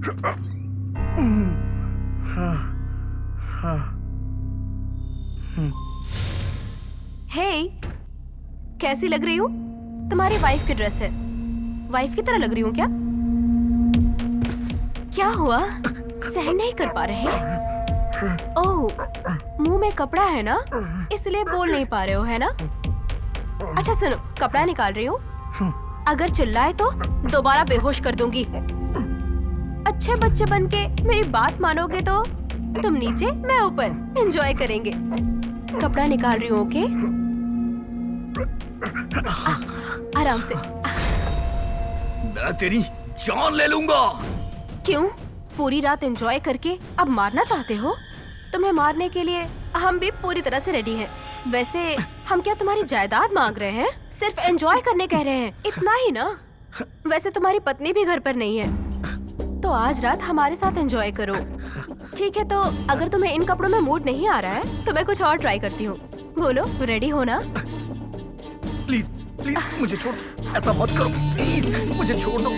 हे, कैसी लग रही हूँ? तुम्हारी वाइफ की ड्रेस है। वाइफ की तरह लग रही हूँ क्या? क्या हुआ? सहन नहीं कर पा रहे? ओह, मुंह में कपड़ा है ना, इसलिए बोल नहीं पा रहे हो, है ना? अच्छा सुनो, कपड़ा निकाल रही हूँ। अगर चिल्लाए तो दोबारा बेहोश कर दूंगी। अच्छे बच्चे बनके मेरी बात मानोगे तो तुम नीचे, मैं ऊपर, एंजॉय करेंगे। कपड़ा निकाल रही हूँ, ओके? आराम से। मैं तेरी जान ले लूंगा। क्यों? पूरी रात एंजॉय करके अब मारना चाहते हो? तुम्हें मारने के लिए हम भी पूरी तरह से रेडी हैं। वैसे हम क्या तुम्हारी जायदाद मांग रहे हैं? सिर्फ एंजॉय करने कह रहे हैं, इतना ही ना? वैसे तुम्हारी पत्नी भी घर पर नहीं है, तो आज रात हमारे साथ एंजॉय करो। ठीक है, तो अगर तुम्हें इन कपड़ों में मूड नहीं आ रहा है तो मैं कुछ और ट्राई करती हूँ। बोलो, रेडी हो ना? प्लीज प्लीज मुझे छोड़, ऐसा मत करो, प्लीज मुझे छोड़ दो।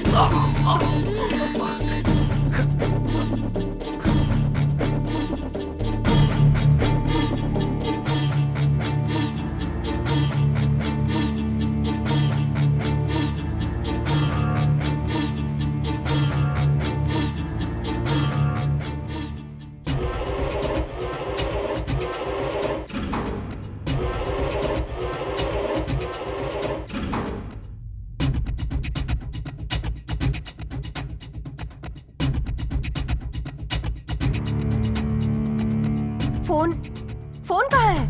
फोन कहाँ है?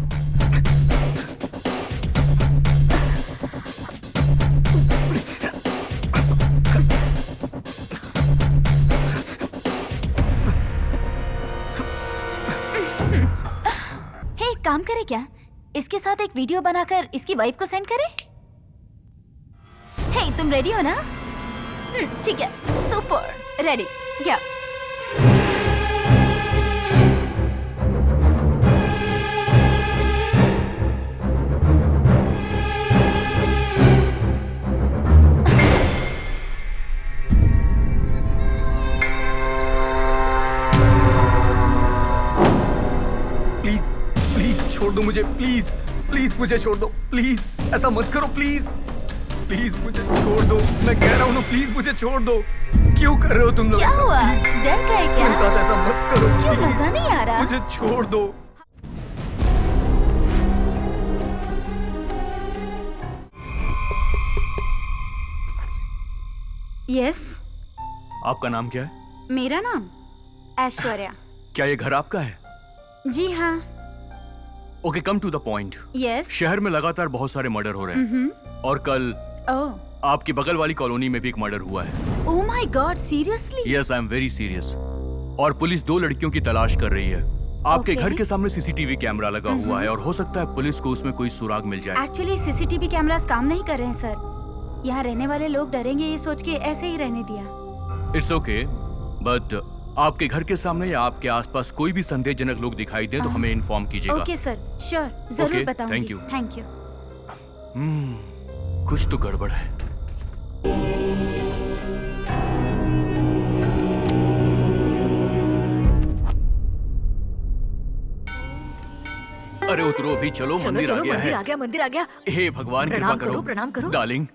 हे, काम करे क्या? इसके साथ एक वीडियो बनाकर इसकी वाइफ को सेंड करे। हे, तुम रेडी हो ना? ठीक है, सुपर रेडी। क्या? छोड़ दो मुझे, प्लीज प्लीज मुझे छोड़ दो, प्लीज ऐसा मत करो, प्लीज प्लीज मुझे छोड़ दो, मैं कह रहा हूँ ना, प्लीज मुझे छोड़ दो। क्यों कर रहे हो तुम लोग? क्या हुआ? डर रहा है क्या? मेरे साथ ऐसा मत करो, क्यों? प्लीज, मजा नहीं आ रहा? मुझे छोड़ दो। यस। आपका नाम क्या है? मेरा नाम ऐश्वर्या। क्या ये घर आपका है? जी हाँ। Okay, come to the point. Yes. शहर में लगातार बहुत सारे मर्डर हो रहे हैं और कल आपकी बगल वाली कॉलोनी में भी एक मर्डर हुआ है। ओह my God, seriously? Yes, I am very serious. और पुलिस 2 लड़कियों की तलाश कर रही है। आपके घर के सामने सीसीटीवी कैमरा लगा हुआ है और हो सकता है पुलिस को उसमें कोई सुराग मिल जाए। एक्चुअली सीसीटीवी कैमरास काम नहीं कर रहे हैं सर। यहाँ रहने वाले लोग डरेंगे ये सोच के ऐसे ही रहने दिया। इट्स ओके, बट आपके घर के सामने या आपके आसपास कोई भी संदेहजनक लोग दिखाई दे तो हमें इन्फॉर्म कीजिएगा। ओके सर, श्योर, जरूर Okay, बताऊंगी। thank you. Thank you. कुछ तो गड़बड़ है। अरे उतरो भी, चलो मंदिर आ गया है। मंदिर आ गया। हे भगवान, कृपा करो। प्रणाम करो। डार्लिंग,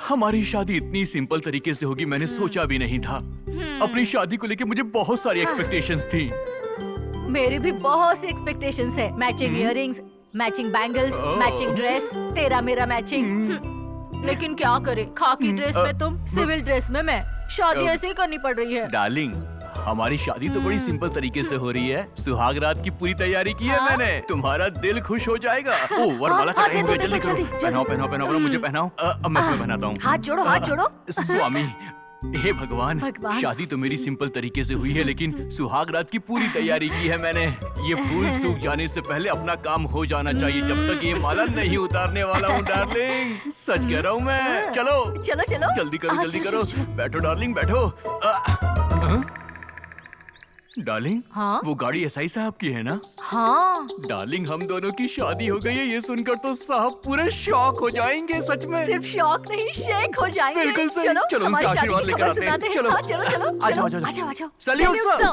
हमारी शादी इतनी सिंपल तरीके से होगी मैंने सोचा भी नहीं था। अपनी शादी को लेके मुझे बहुत सारी एक्सपेक्टेशंस थी। मेरी भी बहुत सी एक्सपेक्टेशंस है। Matching earrings, matching bangles, matching dress, तेरा मेरा मैचिंग। लेकिन क्या करे, खाकी ड्रेस में तुम, सिविल ड्रेस में मैं। शादी ऐसे ही करनी पड़ रही है। डार्लिंग, हमारी शादी तो बड़ी सिंपल तरीके से हो रही है। सुहाग रात की पूरी तैयारी की है मैंने। तुम्हारा दिल खुश हो जाएगा। ओ, वरमाला का टाइम हो गया, जल्दी करो। पहनाओ पहनाओ पहनाओ, मुझे पहनाओ। अब मैं तुम्हें पहनाता हूँ। हाथ जोड़ो, हाथ जोड़ो। स्वामी, हे भगवान, शादी तो मेरी सिंपल तरीके से हुई है लेकिन सुहाग रात की पूरी तैयारी की है मैंने। ये फूल सूख जाने से पहले अपना काम हो जाना चाहिए। जब तक ये माला नहीं उतारने वाला हूँ डार्लिंग। सच कह रहा हूँ मैं। चलो चलो चलो, जल्दी करो, जल्दी करो। बैठो डार्लिंग, बैठो। डार्लिंग, हाँ? वो गाड़ी एसआई साहब की है ना? हाँ, डार्लिंग, हम दोनों की शादी हो गई है, ये सुनकर तो साहब पूरे शॉक हो जाएंगे सच में। सिर्फ शॉक नहीं, शेक हो जाएंगे। बिल्कुल सही। चलो, चलो, हमारी उनसे शादी आशीर्वाद की लेकर खबर आते हैं। सुनाते हैं। चलो। हाँ, चलो चलो आजाओ, चलो, आजाओ। आजाओ। Salute, salute, sir.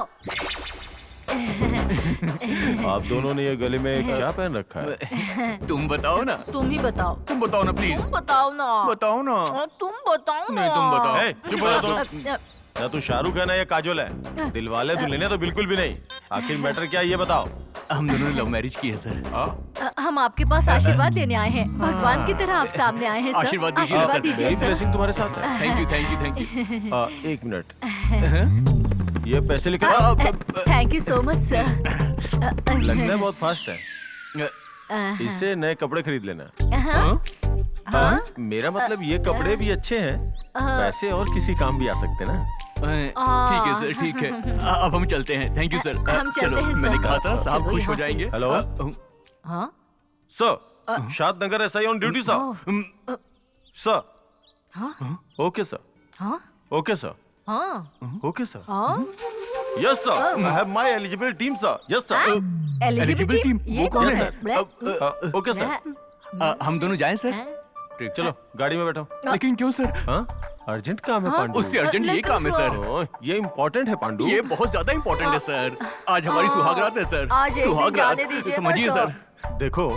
आप दोनों ने ये गले में क्या पहन रखा है? तुम बताओ ना, तुम ही बताओ। तुम बताओ ना प्लीज। तुम बताओ ना। बताओ ना। तुम बताओ ना। नहीं, तुम बताओ। ए, चुप हो जाओ दोनों। ना तू शाहरुख है ना ये काजोल है। दिलवाले दुल्हने तो बिल्कुल भी नहीं। आखिर मैटर क्या है ये बताओ। हम दोनों ने लव मैरिज की है सर। हम आपके पास आशीर्वाद देने आए हैं। भगवान की तरह आप सामने आए हैं सर। आशीर्वाद दीजिए ना, सर। दीजिए मेरी सर। ब्लेसिंग तुम्हारे साथ है। Thank you, thank you, thank you. एक मिनट, ये पैसे लेकर thank you so much sir. लगता है बहुत फास्ट है। इससे नए कपड़े खरीद लेना। मेरा मतलब ये कपड़े भी अच्छे हैं, पैसे और किसी काम भी आ सकते ना। ठीक है सर, ठीक है। अब हम चलते हैं। Thank you sir. हम चलते चलो, हैं, सर। मैंने कहा था साहब चलो, खुश हो यहाँ से। जाएंगे। हेलो। हाँ sir, Shadnagar SI on duty sir. Sir, हाँ ओके सर, हाँ ओके सर, हाँ ओके सर। हाँ। Yes sir, I have my eligible team sir. Yes sir, eligible team, वो कौन है? Okay sir. हम दोनों जाएं सर? ठीक, चलो गाड़ी में बैठो। लेकिन क्यों सर? हाँ, अर्जेंट काम है पांडु। उससे अर्जेंट ये लेकिन काम है सर। ओह, ये इम्पोर्टेंट है पांडु। ये बहुत ज्यादा इम्पोर्टेंट है सर। आज हमारी सुहागरात है सर। आज एक दिन सुहागरात, जाने दीजिए ना, समझिए सर। सर। देखो,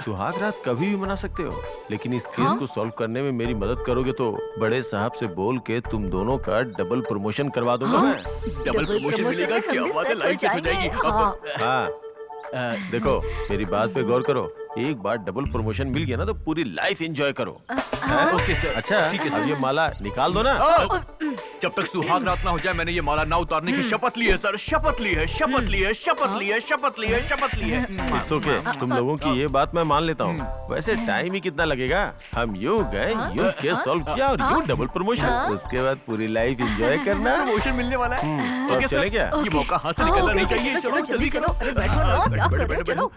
सुहाग रात कभी भी मना सकते हो, लेकिन इस केस को सॉल्व करने में मेरी मदद करोगे तो बड़े साहब से बोल के तुम दोनों का डबल प्रमोशन करवा दूंगा मैं। डबल प्रमोशन मिलेगा, क्या बात है, लाइफ सेट हो जाएगी। हाँ, देखो मेरी बात पे गौर करो। एक बार डबल प्रमोशन मिल गया ना तो पूरी लाइफ एंजॉय करो। Okay sir. अच्छा, ठीक है अब सर। ये माला निकाल दो ना। जब तक सुहाग रात ना हो जाए, मैंने ये माला ना उतारने की शपथ ली है सर। शपथ ली है, शपथ ली है, शपथ ली है, शपथ ली है, शपथ ली है। इट्स ओके, तुम लोगों की ये बात मैं मान लेता हूँ। वैसे टाइम ही कितना लगेगा? हम यू गए, यू केस सॉल्व किया और यू डबल प्रमोशन। उसके बाद पूरी लाइफ एंजॉय करना। प्रमोशन मिलने वाला है। तो ओके चले सर, क्या? ये मौका हाथ से निकलना नहीं चाहिए। चलो जल्दी करो। अरे बैठो ना, क्या कर रहे हो? चलो।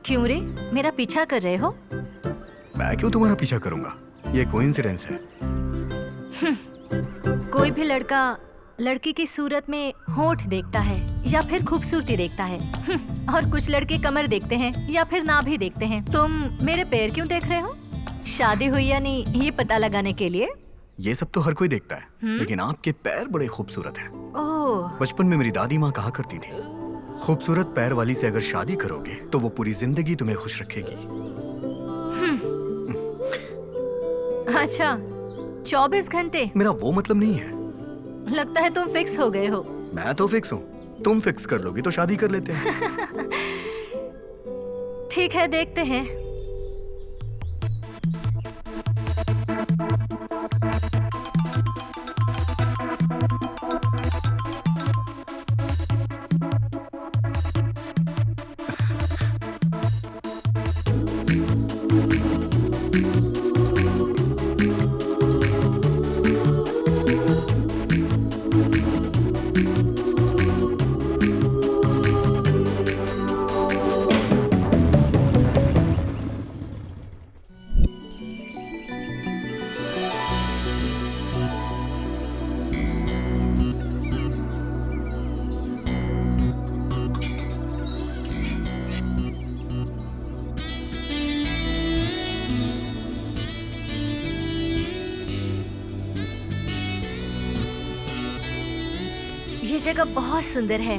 क्यों रे, मेरा पीछा कर रहे हो? मैं क्यों तुम्हारा पीछा करूंगा? ये कोइंसिडेंस है। कोई भी लड़का लड़की की सूरत में होठ देखता है या फिर खूबसूरती देखता है, और कुछ लड़के कमर देखते हैं या फिर नाभि देखते हैं। तुम मेरे पैर क्यों देख रहे हो? शादी हुई या नहीं ये पता लगाने के लिए? ये सब तो हर कोई देखता है, लेकिन आपके पैर बड़े खूबसूरत हैं। ओह, बचपन में मेरी दादी माँ कहा करती थी, खूबसूरत पैर वाली से अगर शादी करोगे तो वो पूरी जिंदगी तुम्हें खुश रखेगी। अच्छा, 24 घंटे? मेरा वो मतलब नहीं है। लगता है तुम फिक्स हो गए हो। मैं तो फिक्स हूँ, तुम फिक्स कर लोगी तो शादी कर लेते हैं। ठीक है, देखते हैं। जगह बहुत सुंदर है।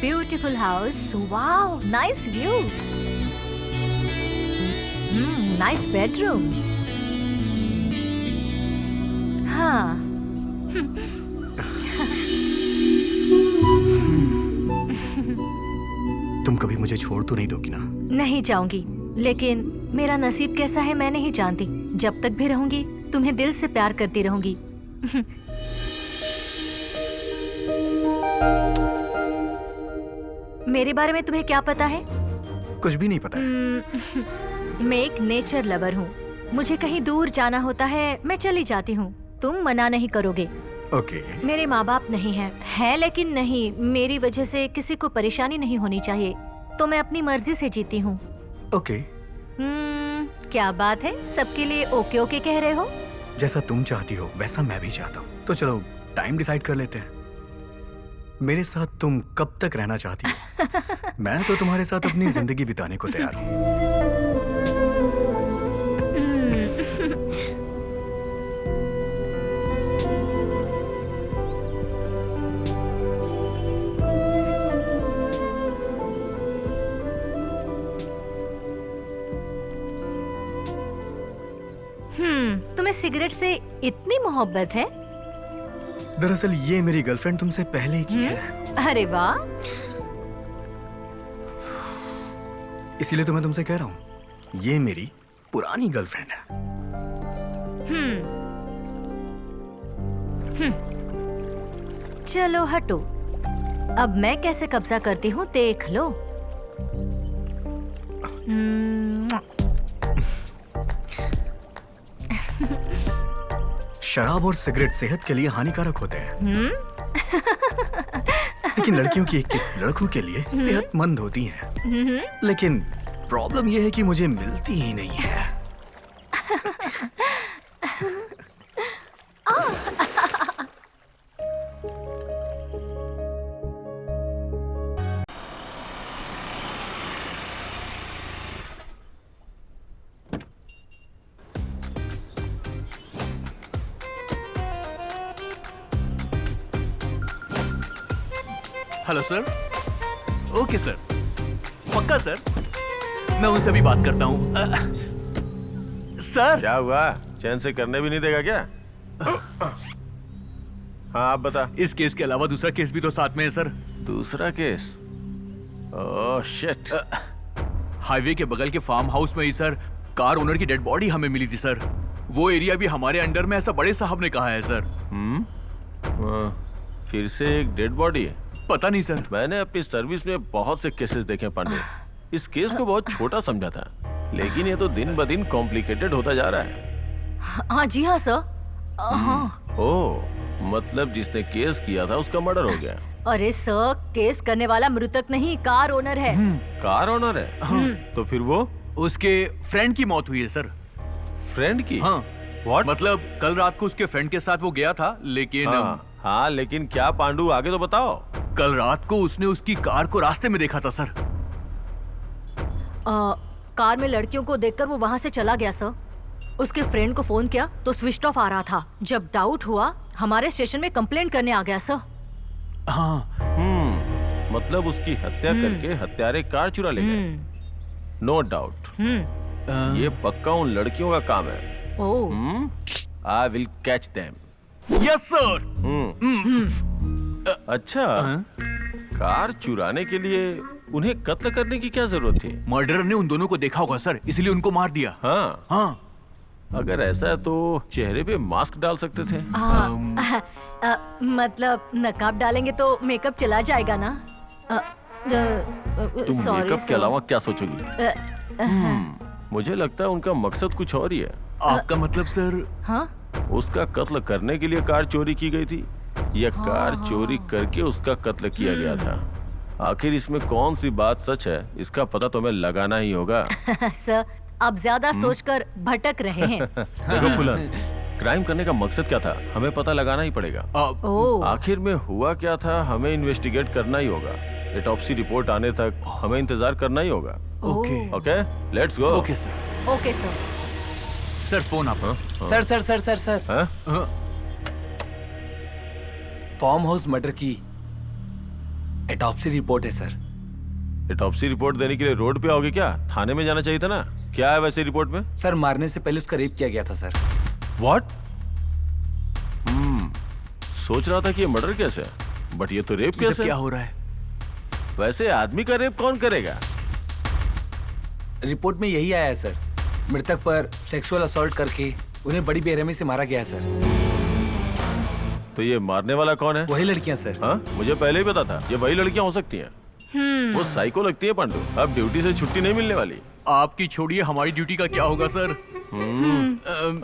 Beautiful house, wow, nice view, nice bedroom. हाँ, तुम कभी मुझे छोड़ तो नहीं दोगी ना? नहीं जाऊंगी, लेकिन मेरा नसीब कैसा है मैं नहीं जानती। जब तक भी रहूंगी तुम्हें दिल से प्यार करती रहूंगी। मेरे बारे में तुम्हें क्या पता है? कुछ भी नहीं पता है। मैं एक नेचर लवर हूँ। मुझे कहीं दूर जाना होता है मैं चली जाती हूँ। तुम मना नहीं करोगे। ओके। मेरे माँ बाप नहीं हैं, लेकिन नहीं, मेरी वजह से किसी को परेशानी नहीं होनी चाहिए, तो मैं अपनी मर्जी से जीती हूँ। ओके। क्या बात है, सबके लिए ओके ओके कह रहे हो? जैसा तुम चाहती हो वैसा मैं भी चाहता हूँ। तो चलो टाइम डिसाइड कर लेते हैं। मेरे साथ तुम कब तक रहना चाहती हो? मैं तो तुम्हारे साथ अपनी जिंदगी बिताने को तैयार हूँ। तुम्हें सिगरेट से इतनी मोहब्बत है? दरअसल ये मेरी गर्लफ्रेंड तुमसे पहले ही की है। अरे वाह। इसीलिए तो मैं तुमसे कह रहा हूँ, ये मेरी पुरानी गर्लफ्रेंड है। चलो हटो, अब मैं कैसे कब्जा करती हूँ देख लो। शराब और सिगरेट सेहत के लिए हानिकारक होते हैं। लेकिन लड़कियों की 21 लड़कों के लिए सेहतमंद होती हैं। लेकिन प्रॉब्लम यह है कि मुझे मिलती ही नहीं है। Hello sir. ओके सर, पक्का सर, मैं उनसे भी बात करता हूँ। सर। क्या हुआ, चैन से करने भी नहीं देगा क्या? हाँ आप बता। इस केस के अलावा दूसरा केस भी तो साथ में है सर। दूसरा केस? Oh shit. हाईवे के बगल के फार्म हाउस में ही सर कार ओनर की डेड बॉडी हमें मिली थी सर। वो एरिया भी हमारे अंडर में, ऐसा बड़े साहब ने कहा है सर। फिर से एक डेड बॉडी है? पता नहीं सर। मैंने अपनी सर्विस में बहुत से केसेस देखे पांडे। इस केस को बहुत छोटा समझा था, लेकिन ये तो दिन ब दिन कॉम्प्लिकेटेड होता जा रहा है। हाँ जी हाँ सर। हाँ। ओह, मतलब जिसने केस किया था उसका मर्डर हो गया? अरे सर, केस करने वाला मृतक नहीं, कार ओनर है। कार ओनर है? तो फिर वो? उसके फ्रेंड की मौत हुई है सर। फ्रेंड की? हाँ। What? मतलब कल रात को उसके फ्रेंड के साथ वो गया था, लेकिन हाँ, लेकिन क्या पांडू, आगे तो बताओ। कल रात को उसने उसकी कार को रास्ते में देखा था सर। कार में लड़कियों को देखकर वो वहाँ से चला गया सर। उसके फ्रेंड को फोन किया तो स्विच ऑफ आ रहा था। जब डाउट हुआ हमारे स्टेशन में कंप्लेंट करने आ गया सर। हाँ। मतलब उसकी हत्या करके हत्यारे कार चुरा ले गए। नो डाउट ये पक्का उन लड़कियों का काम है। I will catch them. Yes sir. अच्छा, कार चुराने के लिए उन्हें कत्ल करने की क्या जरूरत थी? मर्डरर ने उन दोनों को देखा होगा सर, इसलिए उनको मार दिया। हाँ हाँ। अगर ऐसा है तो चेहरे पे मास्क डाल सकते थे। मतलब नकाब डालेंगे तो मेकअप चला जाएगा ना। तुम मेकअप के अलावा क्या सोचोगी? मुझे लगता है उनका मकसद कुछ और ही है। आपका मतलब सर? हाँ? उसका कत्ल करने के लिए कार चोरी की गई थी या कार चोरी करके उसका कत्ल किया गया था? आखिर इसमें कौन सी बात सच है, इसका पता तो हमें लगाना ही होगा। सर, आप ज्यादा सोचकर भटक रहे हैं। देखो फुलन, क्राइम करने का मकसद क्या था हमें पता लगाना ही पड़ेगा। आखिर में हुआ क्या था हमें इन्वेस्टिगेट करना ही होगा। ऑटोप्सी रिपोर्ट आने तक हमें इंतजार करना ही होगा। Okay, let's go. Okay sir. Okay sir. Sir phone आप। सर फार्म हाउस मर्डर की ऑटोप्सी रिपोर्ट है सर। ऑटोप्सी रिपोर्ट देने के लिए रोड पे आओगे क्या? थाने में जाना चाहिए था ना। क्या है वैसे रिपोर्ट में? सर मारने से पहले उसका रेप किया गया था सर। व्हाट? सोच रहा था कि ये मर्डर कैसे है, बट ये तो रेप कैसे? क्या हो रहा है? वैसे आदमी का रेप कौन करेगा? रिपोर्ट में यही आया है सर, मृतक पर सेक्सुअल असॉल्ट करके उन्हें बड़ी बेरहमी से मारा गया है सर। तो ये मारने वाला कौन है? वही लड़कियां सर। हाँ, मुझे पहले ही पता था ये वही लड़कियां हो सकती हैं। वो साइको लगती है पांडु। अब ड्यूटी से छुट्टी नहीं मिलने वाली। आपकी छोड़िए, हमारी ड्यूटी का क्या होगा सर?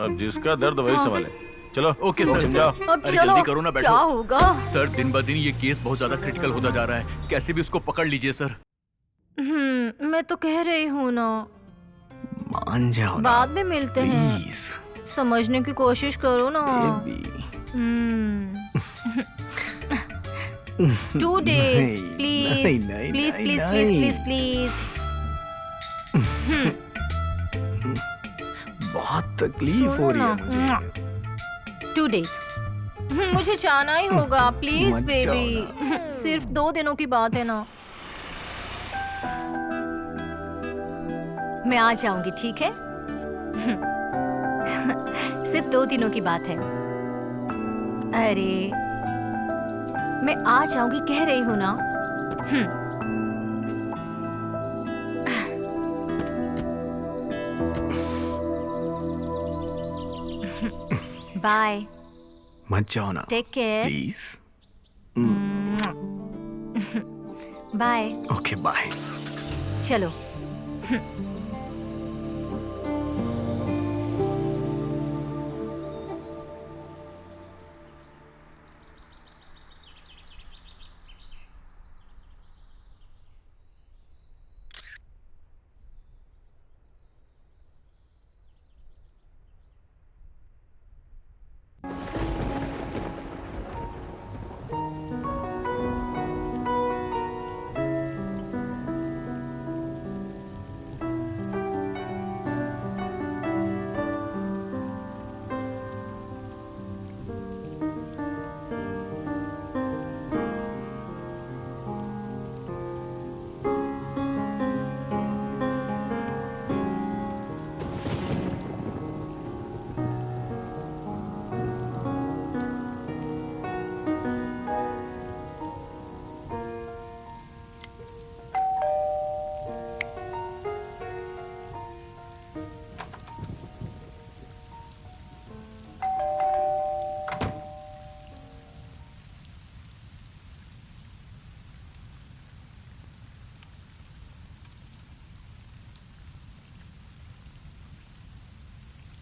अब जिसका दर्द वही संभाले। चलो ओके सर, जाओ। अब अरे चलो, जल्दी करो ना, बैठो। क्या होगा? सर दिन ब दिन ये केस बहुत ज्यादा क्रिटिकल होता जा रहा है, कैसे भी उसको पकड़ लीजिए सर। मैं तो कह रही हूँ ना, मान जाओ ना बाद में मिलते हैं। प्लीज समझने की कोशिश करो ना। बेबी। 2 days, नहीं, please, नहीं, नहीं, please, नहीं, please, नहीं। please, please, please. बहुत तकलीफ हो रही है मुझे। 2 days. मुझे जाना ही होगा, प्लीज मत बेबी। सिर्फ 2 दिनों की बात है ना। मैं आ जाऊंगी, ठीक है? सिर्फ 2 दिनों की बात है। अरे मैं आ जाऊंगी कह रही हूँ ना। बाय, मत जाओ ना take care, please. Bye. Okay bye. चलो।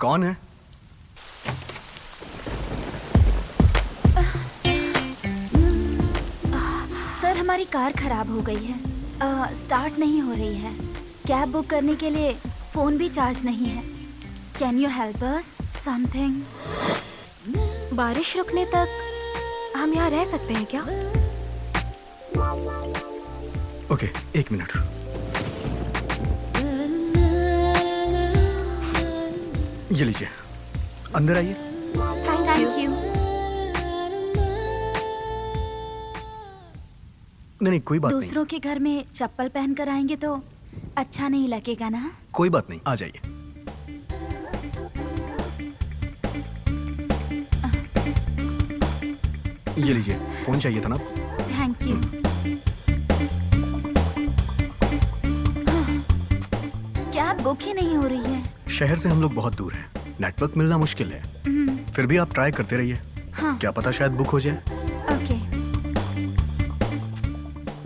कौन है? सर हमारी कार खराब हो गई है, स्टार्ट नहीं हो रही है। कैब बुक करने के लिए फोन भी चार्ज नहीं है। Can you help us something? बारिश रुकने तक हम यहाँ रह सकते हैं क्या? Okay, 1 minute. ये लीजिए, अंदर आइए। Thank you. नहीं कोई बात नहीं। दूसरों के घर में चप्पल पहन कर आएंगे तो अच्छा नहीं लगेगा ना? कोई बात नहीं, आ जाइए। ये लीजिए, फोन चाहिए था ना? Thank you. कैब बुक ही नहीं हो रही है। शहर से हम लोग बहुत दूर हैं, नेटवर्क मिलना मुश्किल है। फिर भी आप ट्राई करते रहिए। हाँ। क्या पता शायद बुक हो जाए। ओके।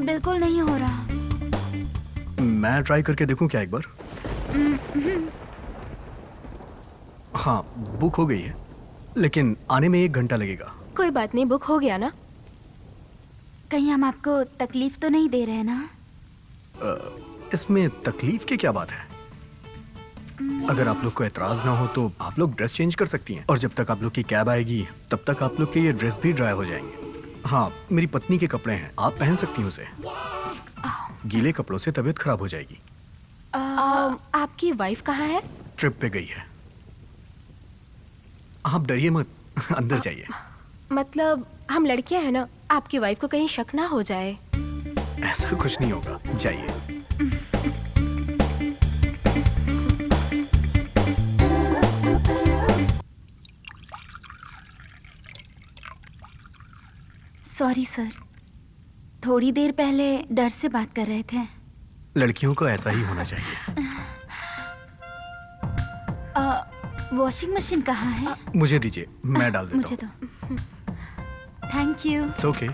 बिल्कुल नहीं हो रहा। मैं ट्राई करके देखूं क्या एक बार? हाँ, बुक हो गई है, लेकिन आने में 1 घंटा लगेगा। कोई बात नहीं, बुक हो गया ना। कहीं हम आपको तकलीफ तो नहीं दे रहे ना? इसमें तकलीफ की क्या बात है? अगर आप लोग को एतराज ना हो तो आप लोग ड्रेस चेंज कर सकती हैं, और जब तक आप लोग की कैब आएगी तब तक आप लोग के ये ड्रेस भी ड्राई हो जाएंगे। हाँ, मेरी पत्नी के कपड़े हैं, आप पहन सकती हैं उसे। गीले कपड़ों से तबीयत खराब हो जाएगी। आपकी वाइफ कहाँ है? ट्रिप पे गई है। आप डरिए मत, अंदर जाइए। मतलब हम लड़कियां हैं ना, आपकी वाइफ को कहीं शक ना हो जाए। ऐसा कुछ नहीं होगा, जाइए। सॉरी सर, थोड़ी देर पहले डर से बात कर रहे थे। लड़कियों को ऐसा ही होना चाहिए। वॉशिंग मशीन कहाँ है? मुझे दीजिए, मैं डाल देता मुझे हूँ। दो। Thank you. It's okay.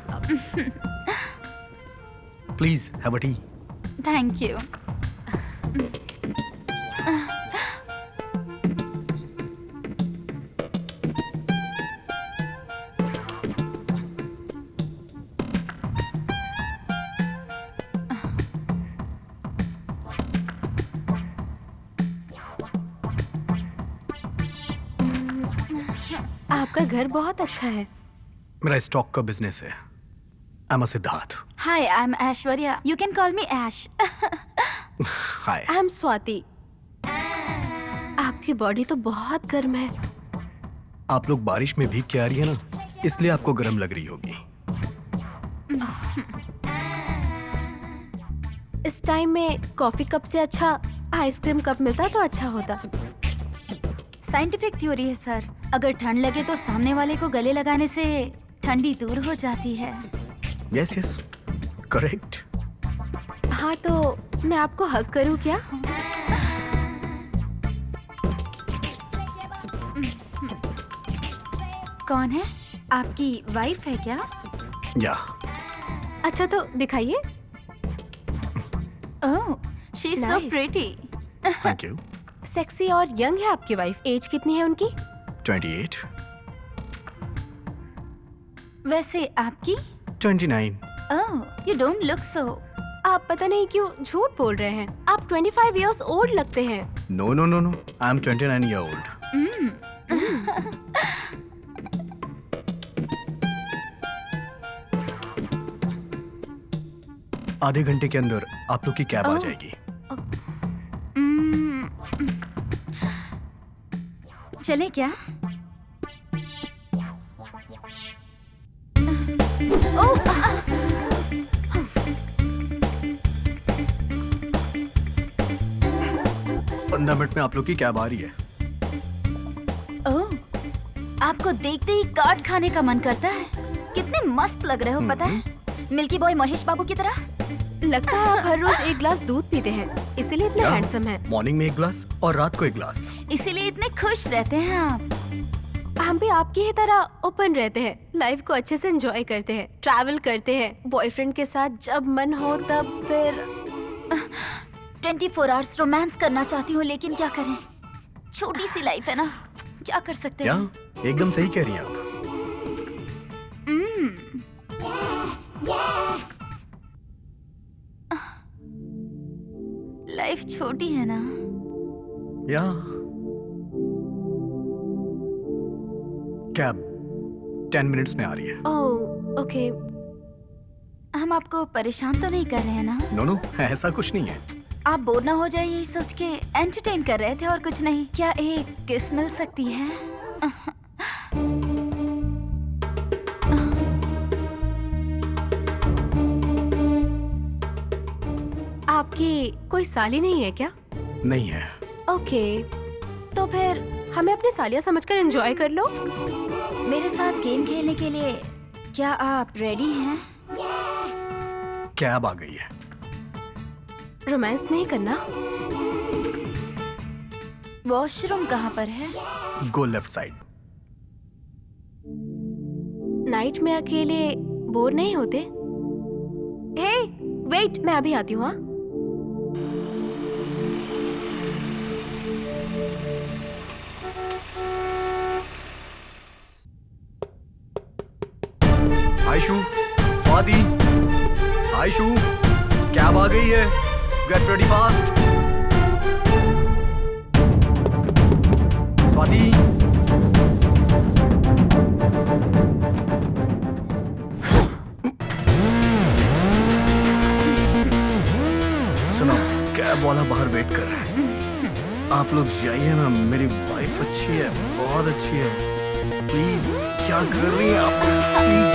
Please have a tea. Thank you. आपका घर बहुत अच्छा है। मेरा स्टॉक का बिजनेस है। I am Siddharth. Hi, I am Aishwarya. You can call me Aish. Hi. I am Swati. आपकी बॉडी तो बहुत गर्म है। आप लोग बारिश में भीग के आ रही है ना, इसलिए आपको गर्म लग रही होगी। इस टाइम में कॉफी कप से अच्छा आइसक्रीम कप मिलता तो अच्छा होता। साइंटिफिक थ्योरी है सर, अगर ठंड लगे तो सामने वाले को गले लगाने से ठंडी दूर हो जाती है। Yes yes, correct. हाँ, तो मैं आपको हग करूँ क्या? कौन है? आपकी वाइफ है क्या? या। अच्छा तो दिखाइए। Oh, she is so Nice. Pretty. Thank you. Sexy और यंग है आपकी वाइफ। एज कितनी है उनकी? 28। वैसे आपकी? 29। ओह, यू डोंट लुक सो। आप पता नहीं क्यों झूठ बोल रहे हैं। आप 25 इयर्स ओल्ड लगते हैं। No no no no, I am 29 year old. आधे घंटे के अंदर आप लोग की कैब आ ओह। जाएगी। चले क्या? ओह, 15 मिनट में आप लोग की कैब आ रही है। ओह, आपको देखते ही काट खाने का मन करता है। कितने मस्त लग रहे हो पता है, मिल्की बॉय महेश बाबू की तरह। लगता है आप हर रोज एक ग्लास दूध पीते हैं, इसीलिए इतने Yeah. हैंडसम हैं। मॉर्निंग में एक ग्लास और रात को एक ग्लास। इसीलिए इतने खुश रहते हैं आप। हम भी आपकी ही तरह ओपन रहते हैं, लाइफ को अच्छे से एंजॉय करते हैं, ट्रैवल करते हैं बॉयफ्रेंड के साथ, जब मन हो तब। फिर 24 आवर्स रोमांस करना चाहती हूँ, लेकिन क्या करें, छोटी सी लाइफ है ना, क्या कर सकते क्या? हैं। एकदम सही कह रही हैं आप। लाइफ छोटी है ना। या कैब 10 मिनट्स में आ रही है। ओह, ओके। हम आपको परेशान तो नहीं कर रहे हैं ना? नो नो, ऐसा कुछ नहीं है। आप बोर ना हो जाए यही सोच के एंटरटेन कर रहे थे और कुछ नहीं। क्या एक किस मिल सकती है? आपकी कोई साली नहीं है क्या? नहीं है। ओके, तो फिर हमें अपनी सालियाँ समझकर एंजॉय कर लो। मेरे साथ गेम खेलने के लिए क्या आप रेडी हैं? कैब आ गई है। रोमांस नहीं करना। वॉशरूम कहाँ पर है? Go left side. नाइट में अकेले बोर नहीं होते? हे, वेट, मैं अभी आती हूँ। हाँ, आयशु, स्वाति, आयशु, कैब आ गई है। Get ready fast. स्वाति, सुनो, कैब वाला बाहर वेट कर रहा है। आप लोग जाइए ना, मेरी वाइफ अच्छी है, बहुत अच्छी है। प्लीज क्या कर रही हैं आप प्लीज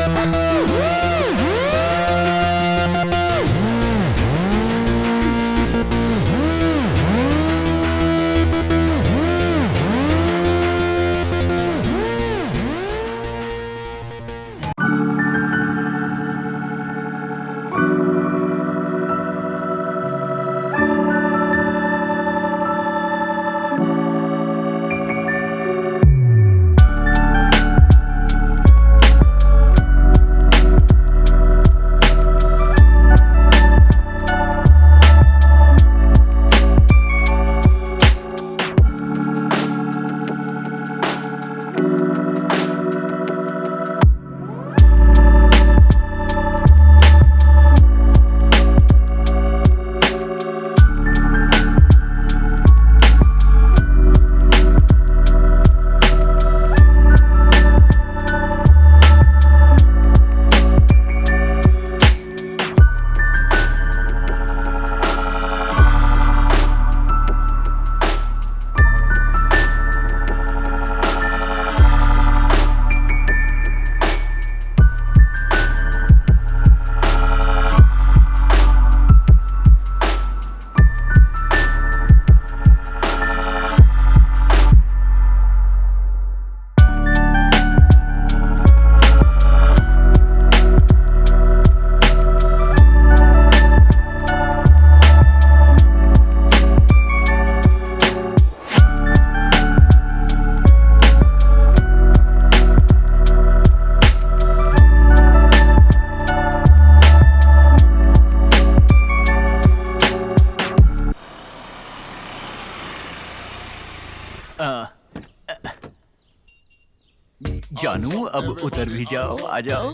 जानू अब उतर भी जाओ, आ जाओ।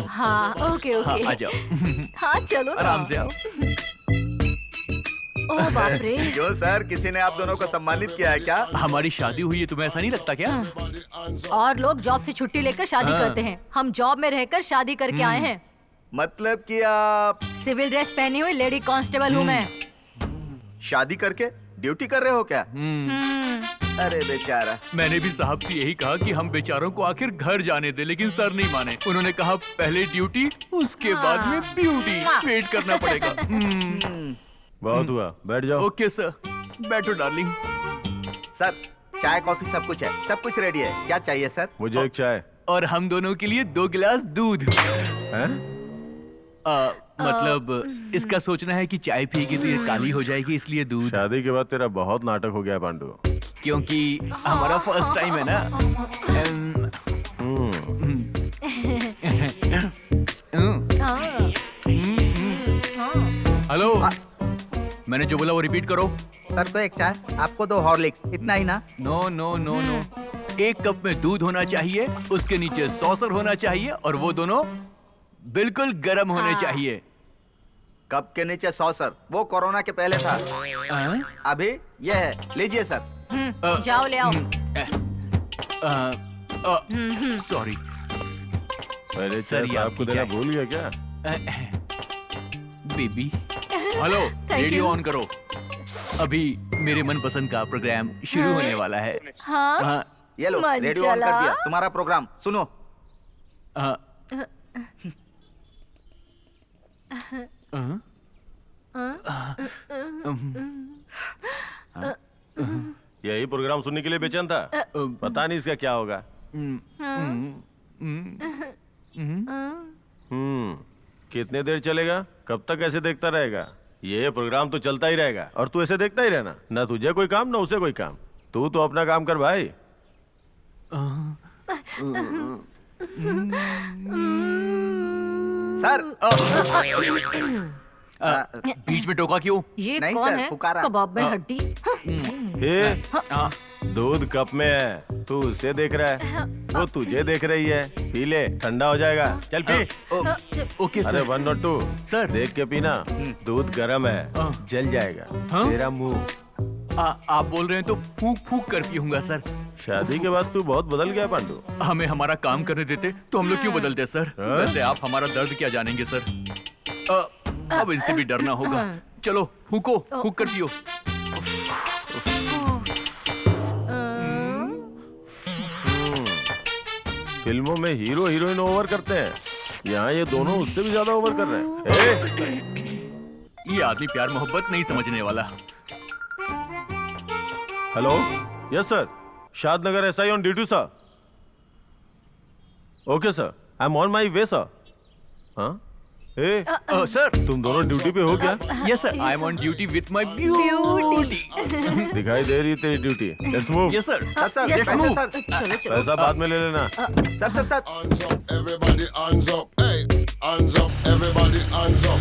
हाँ ओके हाँ, ओके आ जाओ। हाँ चलो ना। आराम से आओ। ओह बाप रे। जो सर किसी ने आप दोनों को सम्मानित किया है क्या? हमारी शादी हुई है, तुम्हें ऐसा नहीं लगता क्या? और लोग जॉब से छुट्टी लेकर शादी हाँ। करते हैं, हम जॉब में रहकर शादी करके आए हैं। मतलब कि आप सिविल ड्रेस पहनी हुई लेडी कांस्टेबल हूँ मैं। शादी करके ड्यूटी कर रहे हो क्या? अरे बेचारा। मैंने भी साहब से यही कहा कि हम बेचारों को आखिर घर जाने दे, लेकिन सर नहीं माने। उन्होंने कहा पहले ड्यूटी, उसके बाद में ब्यूटी। वेट करना पड़ेगा। बहुत हुआ, बैठ जाओ। ओके सर, बैठो डार्लिंग। सर चाय कॉफी सब कुछ है, सब कुछ रेडी है। क्या चाहिए सर? मुझे एक चाय। और हम दोनों के लिए 2 गिलास दूध। हैं? मतलब इसका सोचना है कि चाय पिएगी तो ये काली हो जाएगी, इसलिए दूध। शादी के बाद तेरा बहुत नाटक हो गया पांडु। क्योंकि हमारा फर्स्ट टाइम है ना। हेलो, मैंने जो बोला वो रिपीट करो। सर तो एक चाय, आपको 2 हॉर्लिक्स, इतना ही ना? No no no no, 1 cup में दूध होना चाहिए, उसके नीचे सॉसर होना चाहिए, और वो दोनों बिल्कुल गर्म होने चाहिए। कप के नीचे सॉसर, वो कोरोना के पहले था। अभी ये है, लीजिए सर। जाओ ले आओ। सॉरी पहले सर, चाय ये साहब आपकी को देना चाय। भूल गया क्या? बेबी, हेलो, रेडियो ऑन करो। अभी मेरे मनपसंद का प्रोग्राम शुरू होने वाला है। हाँ ये लो, मन रेडियो ऑन कर चला। दिया। तुम्हारा प्रोग्राम सुनो। यही प्रोग्राम सुनने के लिए बेचैन था। पता नहीं इसका क्या होगा। कितने देर चलेगा? कब तक ऐसे देखता रहेगा? ये प्रोग्राम तो चलता ही रहेगा और तू ऐसे देखता ही रहना। ना तुझे कोई काम ना उसे कोई काम। तू तो अपना काम कर भाई। सर बीच में टोका क्यों? ये नहीं कौन सर, है? पुकारा। कबाब में हड्डी। हे, दूध कप में है, तू उसे देख रहा है, वो तुझे देख रही है। पी ले, ठंडा हो जाएगा। चल पी। ओके अरे सर। 1 not 2 sir. देख के पीना। दूध गर्म है, जल जाएगा तेरा मुंह। आप बोल रहे हैं तो फूक फूक कर पीऊंगा सर। शादी के बाद तू बहुत बदल गया पांडु। हमें हमारा काम करने देते तो हम लोग क्यों बदलते सर? वैसे आप हमारा दर्द क्या जानेंगे सर? अब इनसे भी डरना होगा। चलो फूको, फूक कर पियो। फिल्मों में हीरो हीरोइन ओवर करते हैं, यहाँ ये दोनों उससे भी ज्यादा ओवर कर रहे हैं। ये आदमी प्यार मोहब्बत नहीं समझने वाला। हेलो, यस सर, शाद नगर SI on duty sir. Okay sir, I am on my way sir. हाँ सर, तुम दोनों ड्यूटी पे हो क्या? Yes sir, I am on duty with my beauty. दिखाई दे रही तेरी duty. Let's move. Yes sir. Sir Yes, sir sir. Sir चलो चलो। पैसा बाद में ले लेना। Sir sir sir Hands up, everybody hands up. Hey, hands up, everybody hands up.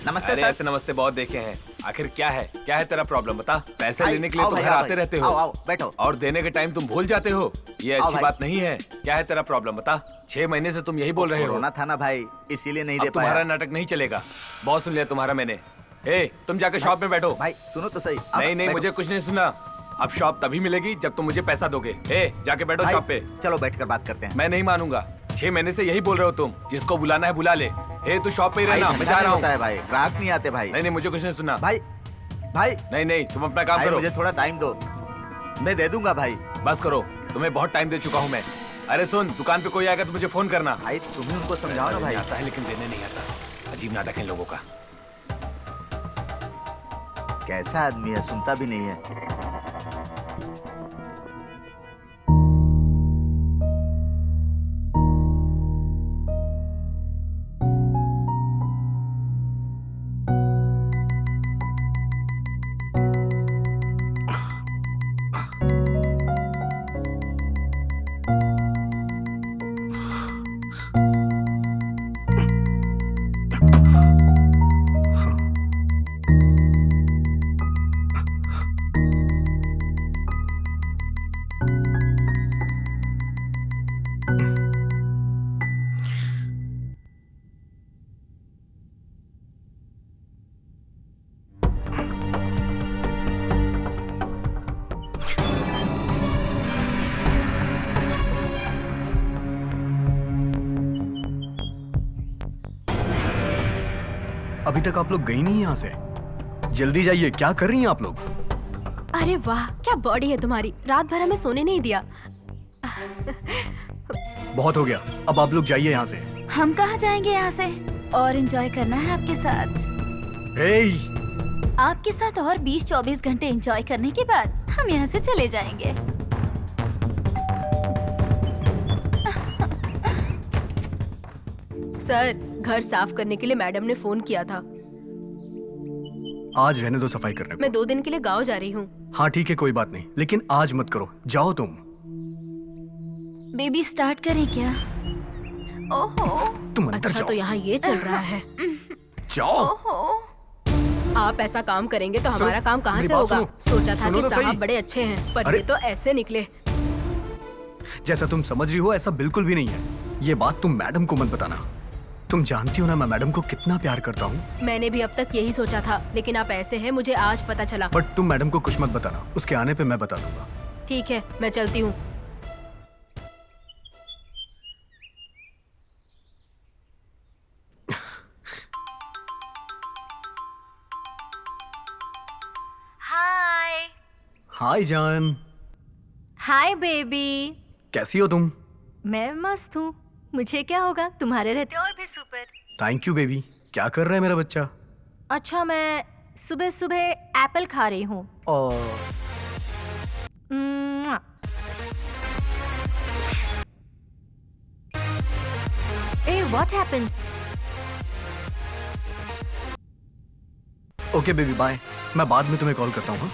नमस्ते अरे सर। ऐसे नमस्ते बहुत देखे हैं। आखिर क्या है तेरा प्रॉब्लम बता। पैसे भाई, लेने के लिए आओ तो भाई, घर आओ आते भाई। रहते हो आओ, आओ, बैठो। और देने के टाइम तुम भूल जाते हो, ये आओ अच्छी भाई। बात नहीं है। क्या है तेरा प्रॉब्लम बता। 6 महीने से तुम यही बोल रहे हो। कोरोना था ना भाई, इसीलिए नहीं दे अब तुम्हारा पाया। नाटक नहीं चलेगा। बहुत सुन लिया तुम्हारा मैंने। ए, तुम जाकर शॉप में बैठो। भाई सुनो तो सही। अब नहीं नहीं, बैठो। मुझे कुछ नहीं सुना। अब शॉप तभी मिलेगी जब तुम मुझे पैसा दोगे। ए, जाके बैठो भाई, शॉप पे। चलो बैठकर बात करते हैं। मैं नहीं मानूंगा। 6 महीने से यही बोल रहे हो तुम। जिसको बुलाना है बुला ले। ए, तू शॉप पे ही भाई, रहना, मैं झगड़ा जा नहीं रहा होता हूँ। है भाई, ग्राहक नहीं आते भाई। नहीं नहीं, मुझे कुछ नहीं सुना। भाई भाई नहीं नहीं, तुम अपना काम भाई, करो। मुझे थोड़ा टाइम दो, मैं दे दूंगा भाई। बस करो, तुम्हें बहुत टाइम दे चुका हूँ मैं। अरे सुन, दुकान पे कोई आएगा तो मुझे फोन करना। भाई तुम ही उनको समझाओ ना भाई। आता है लेकिन देने नहीं आता। अजीब नाटक है इन लोगों का। कैसा आदमी है, सुनता भी नहीं है। अभी तक आप लोग गई नहीं यहाँ से। जल्दी जाइए, क्या कर रही हैं आप लोग? अरे वाह, क्या बॉडी है तुम्हारी। रात भर हमें सोने नहीं दिया। बहुत हो गया, अब आप लोग जाइए यहाँ से। हम कहाँ जाएंगे यहाँ से? और एंजॉय करना है आपके साथ। हे, आपके साथ और 20-24 घंटे एंजॉय करने के बाद हम यहाँ से चले जाएंगे। सर, घर साफ करने के लिए मैडम ने फोन किया था। आज रहने दो सफाई करने को। मैं 2 दिन के लिए गांव जा रही हूँ। हाँ ठीक है, कोई बात नहीं, लेकिन आज मत करो, जाओ तुम। बेबी स्टार्ट करें क्या? ओहो तुम अंदर अच्छा जाओ। तो यहाँ ये चल रहा है। जाओ। ओहो। आप ऐसा काम करेंगे तो हमारा काम कहाँ मेरी से बात होगा? सुनो। सोचा था सुनो कि तो सही। साहब बड़े अच्छे हैं, पर अरे। ये तो ऐसे निकले। जैसा तुम समझ रही हो ऐसा बिल्कुल भी नहीं है। ये बात तुम मैडम को मत बताना। तुम जानती हो ना मैं मैडम को कितना प्यार करता हूँ। मैंने भी अब तक यही सोचा था, लेकिन आप ऐसे हैं मुझे आज पता चला। बट तुम मैडम को कुछ मत बताना, उसके आने पे मैं बता दूंगा। ठीक है, मैं चलती हूँ। हाय। हाय जान, हाय बेबी। कैसी हो तुम? मैं मस्त हूँ। मुझे क्या होगा, तुम्हारे रहते और भी सुपर। Thank you baby. क्या कर रहा है मेरा बच्चा? अच्छा, मैं सुबह सुबह एप्पल खा रही हूँ। म्वा। ए, what happened? Okay baby bye, मैं बाद में तुम्हें कॉल करता हूँ।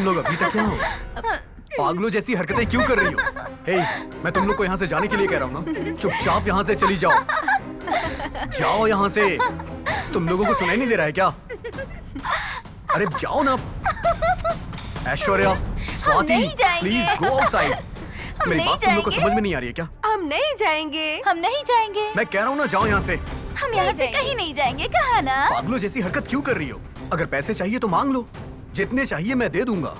लोग अभी तक यहाँ हो? पागलों जैसी हरकतें क्यों कर रही हो? हे, मैं तुम लोग को यहाँ से जाने के लिए कह रहा हूँ ना। चुपचाप यहाँ से चली जाओ। जाओ यहाँ से। तुम लोगों को सुनाई नहीं दे रहा है क्या? अरे जाओ ना। Aishwarya, Swati, please go outside. मेरी बात तुम लोग को समझ में नहीं आ रही है क्या? हम नहीं जाएंगे। हम नहीं जाएंगे। मैं कह रहा हूँ ना, जाओ यहाँ से। हम यहाँ से कहीं नहीं जाएंगे, कहा ना। पागलों जैसी हरकत क्यों कर रही हो? अगर पैसे चाहिए तो मांग लो, जितने चाहिए मैं दे दूंगा।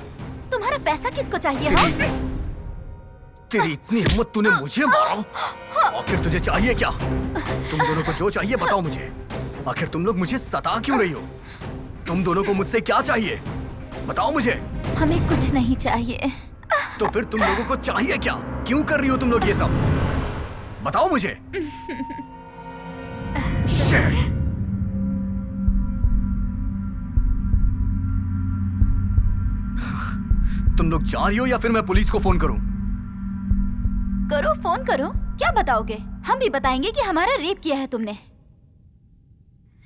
तुम्हारा पैसा किसको चाहिए? हाँ? तेरी इतनी हिम्मत, तूने मुझे मारा? आखिर तुझे चाहिए क्या? तुम दोनों को जो चाहिए बताओ मुझे। आखिर तुम लोग मुझे सता क्यों रही हो? तुम दोनों को मुझसे क्या चाहिए? बताओ मुझे। हमें कुछ नहीं चाहिए। तो फिर तुम लोगों को चाहिए क्या? क्यों कर रही हो तुम लोग ये सब? बताओ मुझे। तुम लोग जा रही हो या फिर मैं पुलिस को फोन करूं? करो, फोन करो। क्या बताओगे? हम भी बताएंगे कि हमारा रेप किया है तुमने।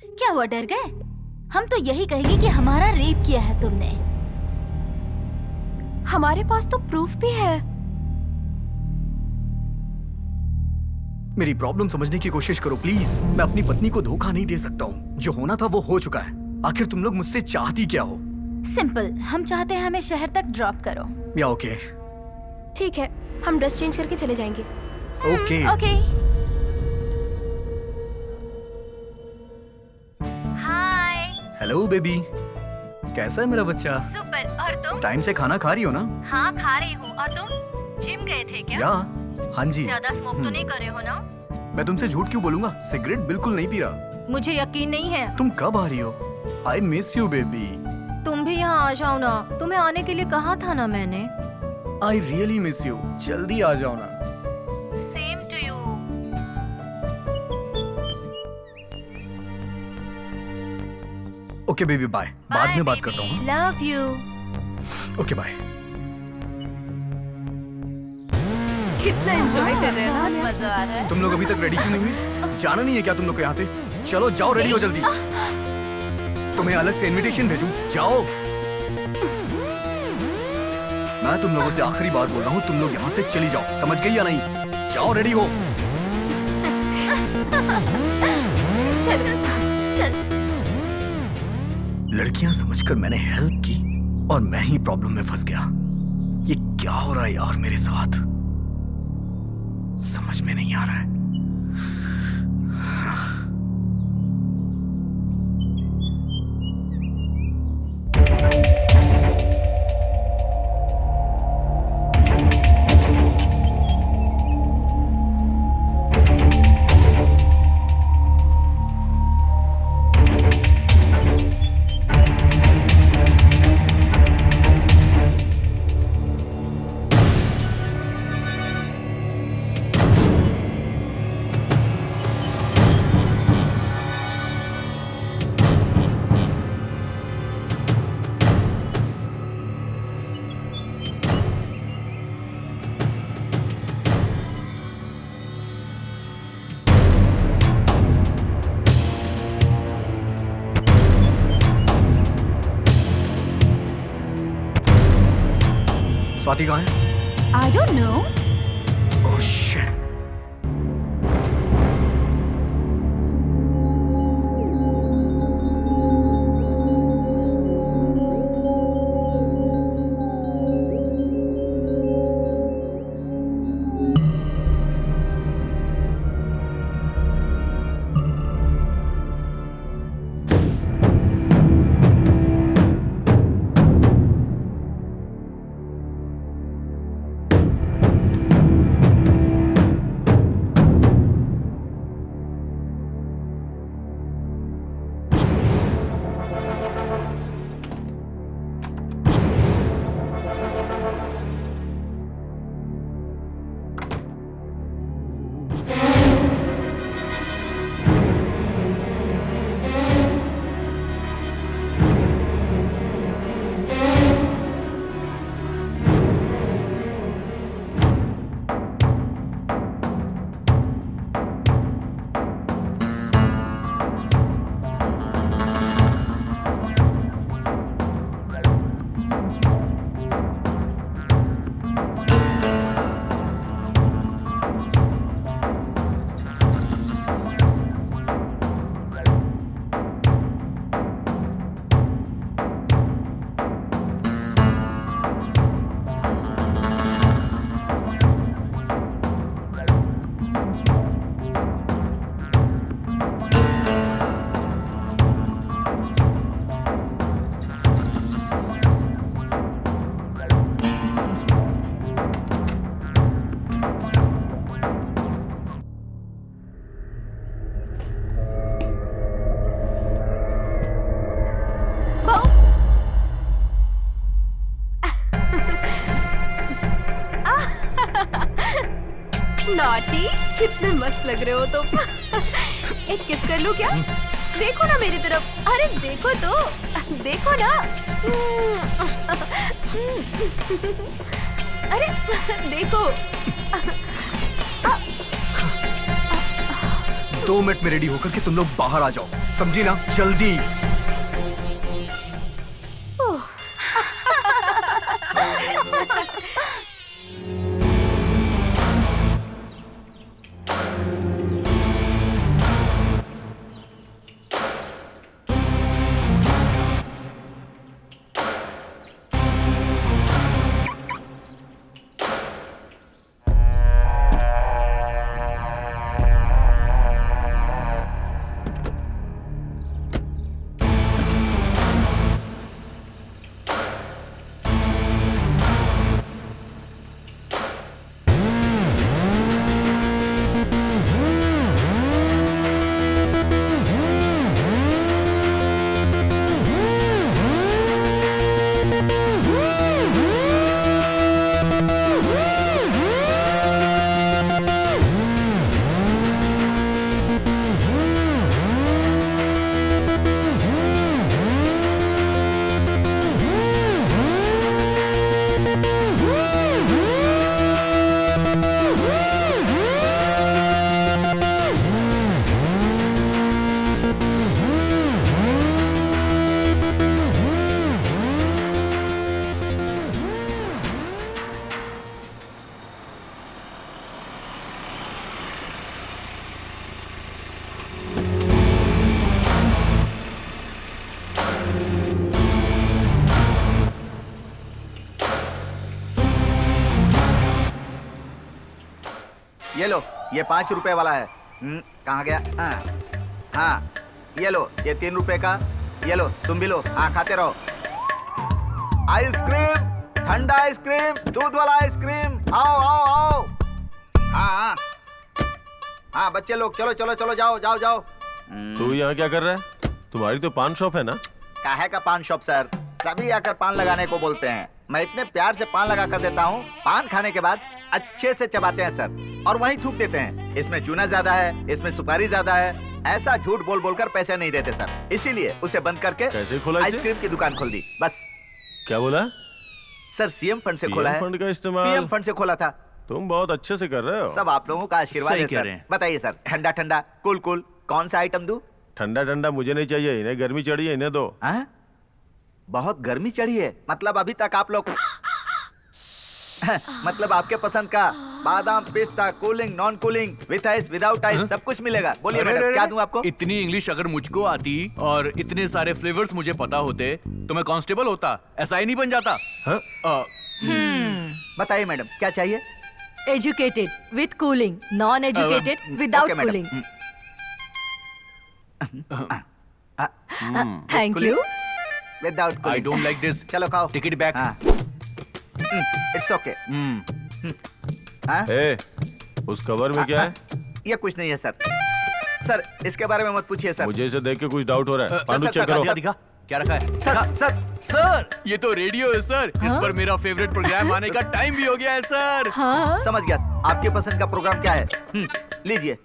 क्या हुआ, डर गए? हम तो यही कहेंगे कि हमारा रेप किया है तुमने। हमारे पास तो प्रूफ भी है। मेरी प्रॉब्लम समझने की कोशिश करो प्लीज। मैं अपनी पत्नी को धोखा नहीं दे सकता हूँ। जो होना था वो हो चुका है। आखिर तुम लोग मुझसे चाहती क्या हो? सिंपल, हम चाहते हैं हमें शहर तक ड्रॉप करो। या ओके। ठीक है, हम ड्रेस चेंज करके चले जाएंगे। ओके। ओके। हाय। हेलो बेबी, कैसा है मेरा बच्चा? सुपर। और तुम? टाइम से खाना खा रही हो ना? हाँ, खा रही हूँ। और तुम जिम गए थे क्या? या हाँ जी। ज्यादा स्मोक तो नहीं कर रहे हो ना? मैं तुमसे झूठ क्यों बोलूंगा? सिगरेट बिल्कुल नहीं पी रहा। मुझे यकीन नहीं है। तुम कब आ रही हो? I miss you baby. तुम भी यहाँ आ जाओ ना। तुम्हें आने के लिए कहा था ना मैंने। I really miss you. जल्दी आ जाओ ना। Same to you. Okay baby, bye. बाद में बात करता हूँ। Love you. Okay bye. कितना एंजॉय कर रहे हैं ना। बहुत मजा आ रहा है। तुम लोग अभी तक रेडी क्यों नहीं हुई? जाना नहीं है क्या तुम लोग को यहाँ से? चलो जाओ, रेडी हो जल्दी। तुम्हें अलग से इनविटेशन भेजूं? जाओ। मैं तुम लोगों से आखिरी बार बोल रहा हूँ, तुम लोग यहाँ से चली जाओ। समझ गई या नहीं? जाओ, रेडी हो। लड़कियां समझकर मैंने हेल्प की और मैं ही प्रॉब्लम में फंस गया। ये क्या हो रहा है यार मेरे साथ? समझ में नहीं आ रहा है। स्वाति कहाँ है? I don't know. Oh shit. Party, कितने मस्त लग रहे हो तुम। एक किस कर लूं क्या? देखो ना मेरी तरफ, अरे देखो तो, देखो ना। अरे देखो। 2 मिनट में रेडी होकर के तुम लोग बाहर आ जाओ, समझी ना? जल्दी। ये लो, ये 5 रुपए वाला है। कहाँ गया? हाँ, ये लो, ये 3 रुपए का। ये लो, तुम भी लो। हाँ, खाते रहो। आइसक्रीम, ठंडा आइसक्रीम, दूध वाला आइसक्रीम। आओ आओ आओ। हाँ, हाँ बच्चे लोग, चलो चलो चलो, जाओ जाओ जाओ। तू यहाँ क्या कर रहा है? तुम्हारी तो पान शॉप है ना? काहे का पान शॉप सर? सभी आकर पान लगाने को बोलते हैं। मैं इतने प्यार से पान लगा कर देता हूँ, पान खाने के बाद अच्छे से चबाते हैं सर, और वहीं थूक देते हैं। इसमें चूना ज्यादा है, इसमें सुपारी ज्यादा है, ऐसा झूठ बोल बोलकर पैसे नहीं देते सर। इसीलिए उसे बंद करके कैसे खोला? आइसक्रीम की दुकान खोल दी बस। क्या बोला सर? सीएम फंड से खोला है। फंड का इस्तेमाल? पीएम फंड से खोला था। तुम बहुत अच्छे से कर रहे हो। सब आप लोगों का आशीर्वाद है सर। बताइए सर, ठंडा ठंडा, कूल कूल, कौन सा आइटम दूं? ठंडा ठंडा मुझे नहीं चाहिए, इन्हें गर्मी चढ़ी है, इन्हें दो। बहुत गर्मी चढ़ी है? मतलब अभी तक आप लोग मतलब आपके पसंद का बादाम, पिस्ता, cooling, non cooling, with ice, without ice, सब कुछ मिलेगा। बोलिए मैडम, क्या दूं आपको? इतनी इंग्लिश अगर मुझको आती और इतने सारे फ्लेवर्स मुझे पता होते तो मैं कांस्टेबल होता, एसआई नहीं बन जाता। बताइए मैडम, क्या चाहिए? Educated with cooling, non educated without cooling. Thank you. Without cooling. I don't like this. चलो खाओ। Ticket back. It's okay. उस कवर में क्या है? ये कुछ नहीं है सर। सर इसके बारे में मत पूछिए सर। मुझे इसे देख के कुछ डाउट हो रहा है। पांडु सर, चेक करो। दिखा क्या रखा है? सर सर सर ये तो रेडियो है सर। इस पर मेरा फेवरेट प्रोग्राम आने का टाइम भी हो गया है सर। समझ गया। आपके पसंद का प्रोग्राम क्या है? लीजिए।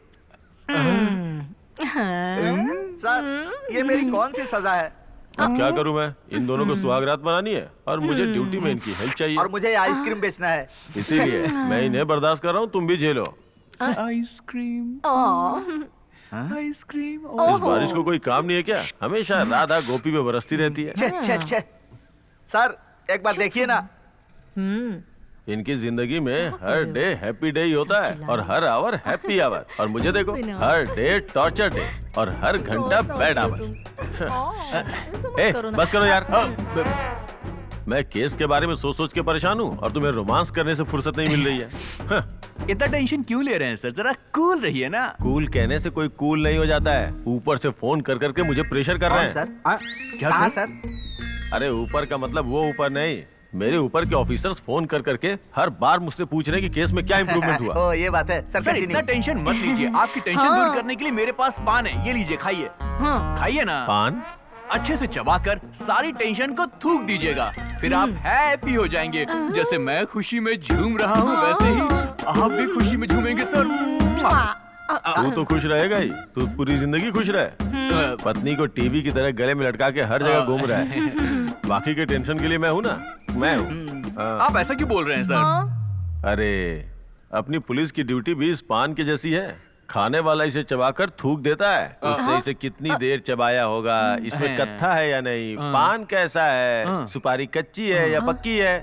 सर ये मेरी कौन सी सजा है? अब क्या करूं मैं? इन दोनों को सुहागरात बनानी है और मुझे ड्यूटी में इनकी हेल्प चाहिए, और मुझे आइसक्रीम बेचना है। इसीलिए मैं इन्हें बर्दाश्त कर रहा हूँ, तुम भी झेलो। Ice cream, ice cream. इस बारिश को कोई काम नहीं है क्या? हमेशा राधा गोपी में बरसती रहती है। सर एक बार देखिए ना। इनकी जिंदगी में हर डे हैप्पी डे ही होता है और हर आवर हैप्पी आवर, और मुझे देखो हर डे टॉर्चर डे और हर घंटा बैड आवर। बस करो यार। मैं केस के बारे में सोच सोच के परेशान हूँ और तुम्हें रोमांस करने से फुर्सत नहीं मिल रही है। इतना टेंशन क्यों ले रहे हैं सर? जरा कूल रहिए ना। कूल कहने से कोई कूल नहीं हो जाता है। ऊपर से फोन कर करके मुझे प्रेशर कर रहे हैं। सर क्या सर? अरे ऊपर का मतलब वो ऊपर नहीं, मेरे ऊपर के ऑफिसर्स फोन कर करके हर बार मुझसे पूछ रहे हैं कि केस में क्या इंप्रूवमेंट हुआ। ओ ये बात है सर। सर इतना टेंशन मत लीजिए। आपकी टेंशन दूर करने के लिए मेरे पास पान है, ये लीजिए, खाइए। खाइए ना। पान अच्छे से चबाकर सारी टेंशन को थूक दीजिएगा, फिर आप हैप्पी हो जाएंगे। जैसे मैं खुशी में झूम रहा हूँ वैसे ही आप भी खुशी में झूमेंगे सर। तू तो खुश रहेगा ही, तू पूरी जिंदगी खुश रहे। पत्नी को टीवी की तरह गले में लटका के हर जगह घूम रहा है। बाकी के टेंशन के लिए मैं हूँ ना, मैं हूँ। आप ऐसा क्यों बोल रहे हैं सर? अरे अपनी पुलिस की ड्यूटी भी इस पान के जैसी है। खाने वाला इसे चबाकर थूक देता है, उसने इसे कितनी देर चबाया होगा, इसमें कत्था है या नहीं, पान कैसा है, सुपारी कच्ची है या पक्की है।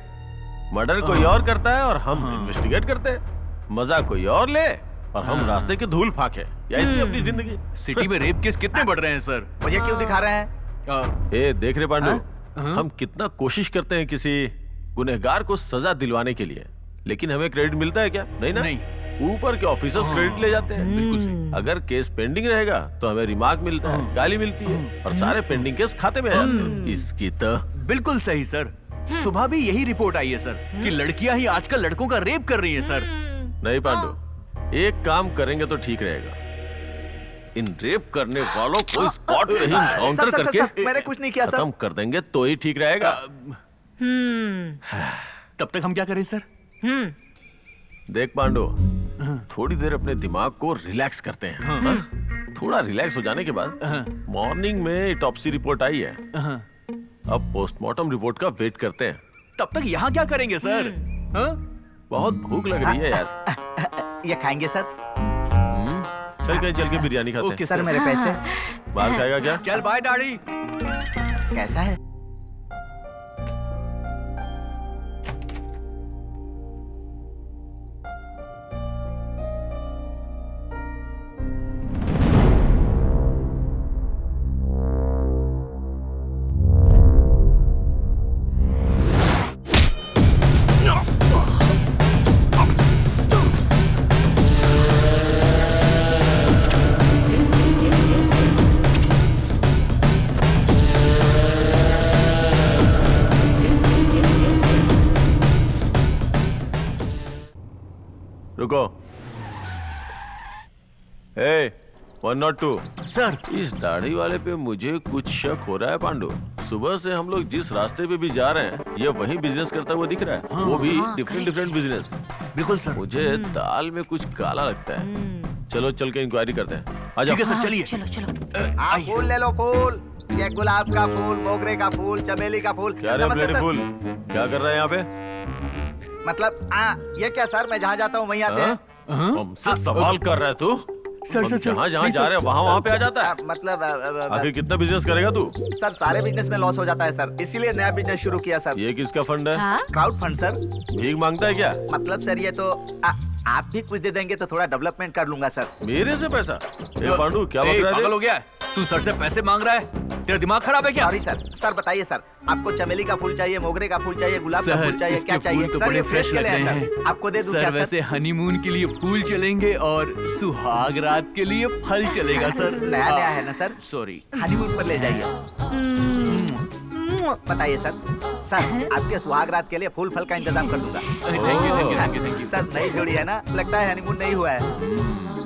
मर्डर कोई और करता है और हम इन्वेस्टिगेट करते हैं। मजा कोई और ले और हम रास्ते के धूल फाके। या इसलिए अपनी जिंदगी। सिटी में रेप केस कितने बढ़ रहे हैं सर? मुझे क्यों दिखा रहे हैं? ए देख रहे पांडु, हम कितना कोशिश करते हैं किसी गुनहगार को सजा दिलवाने के लिए, लेकिन हमें क्रेडिट मिलता है क्या? नहीं ना। नहीं। ऊपर के ऑफिसर्स क्रेडिट ले जाते हैं। बिल्कुल सही। अगर केस पेंडिंग रहेगा तो हमें रिमार्क मिलता है, गाली मिलती है और सारे पेंडिंग केस खाते में आ जाते हैं। इसकी तो बिल्कुल सही सर। सुबह भी यही रिपोर्ट आई है सर कि लड़कियां ही आजकल लड़कों का रेप कर रही हैं सर। नहीं पांडु, एक काम करेंगे तो ठीक रहेगा। इन रेप करने वालों को स्पॉट पे ही काउंटर करके मैंने कुछ नहीं किया सर। खत्म कर देंगे तो ही ठीक रहेगा। तब तक हम क्या करें सर? देख पांडु, थोड़ी देर अपने दिमाग को रिलैक्स करते हैं। हाँ? थोड़ा रिलैक्स हो जाने के बाद मॉर्निंग में ऑटोप्सी रिपोर्ट आई है, अब पोस्टमार्टम रिपोर्ट का वेट करते हैं। तब तक यहाँ क्या करेंगे सर? बहुत भूख लग रही है यार। ये खाएंगे सर? चल कहीं चल के बिरयानी खाते हैं। सर मेरे पैसे? बाहर खाएगा क्या? चल बाय दाढ़ी। कैसा है? रुको। ए 102 सर। इस दाढ़ी वाले पे मुझे कुछ शक हो रहा है पांडु। सुबह से हम लोग जिस रास्ते पे भी जा रहे हैं ये वही बिजनेस करता हुआ दिख रहा है। वो भी डिफरेंट बिजनेस। बिल्कुल सर। मुझे दाल में कुछ काला लगता है। चलो चल के इंक्वायरी करते हैं। आ जाओ। ठीक है सर, चलिए। चलो चलो। आप फूल ले लो, फूल। ये गुलाब का फूल, मोगरे का फूल, चमेली का फूल। क्या रे नमस्ते ब्लेडी सर। फूल, क्या कर रहे हैं यहाँ पे? मतलब ये क्या सर, मैं जहाँ जाता हूँ वहीं आते हैं। हमसे सवाल कर रहा है तू? सर, हम जहाँ जा रहे हैं वहाँ पे आ जाता है। मतलब आखिर कितना बिजनेस करेगा तू? सर सारे बिजनेस में लॉस हो जाता है सर, इसीलिए नया बिजनेस शुरू किया सर। ये किसका फंड है? Crowd fund sir. भीख मांगता है क्या? मतलब सर ये तो आप भी कुछ दे देंगे तो थोड़ा डेवलपमेंट कर लूंगा सर। मेरे से पैसा? पांडु क्या बक रहा है? पागल हो गया है? तू सर से पैसे मांग रहा है? तेरा दिमाग खराब है क्या? Sorry sir. सर बताइए सर, आपको चमेली का फूल चाहिए, मोगरे का फूल चाहिए, गुलाब का फूल चाहिए, क्या चाहिए? तो सर बड़े ये फ्रेश लग रहे हैं। आपको दे दूं सर? क्या वैसे हनीमून के लिए फूल चलेंगे और सुहाग रात के लिए फल चलेगा सर। नया नया है ना सर? सॉरी। हनीमून पर ले जाइए। बताइए सर। सर आपके सुहाग रात के लिए फूल फल का इंतजाम कर दूंगा। Thank you. सर नई जोड़ी है ना, लगता है हनीमून नहीं हुआ है।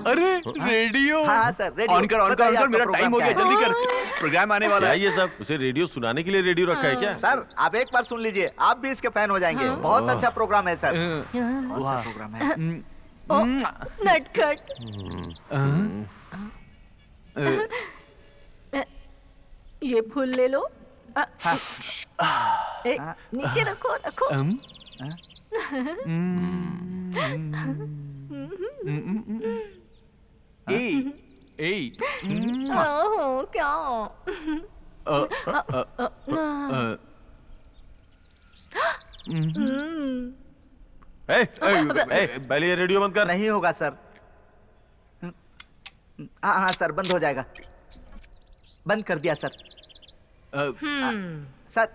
अरे रेडियो। हाँ सर रेडियो। ऑन कर, मेरा टाइम हो गया, जल्दी कर, प्रोग्राम आने वाला है। ये सब उसे रेडियो सुनाने के लिए रेडियो रखा है क्या? सर आप एक बार सुन लीजिए, आप भी इसके फैन हो जाएंगे। बहुत अच्छा प्रोग्राम है सर। कौन सा प्रोग्राम है? नटखट। ये फूल ले लो। नीचे रखो रखो। क्या? पहले ये रेडियो बंद कर। नहीं होगा सर। हाँ सर बंद हो जाएगा। बंद कर दिया sir. Sir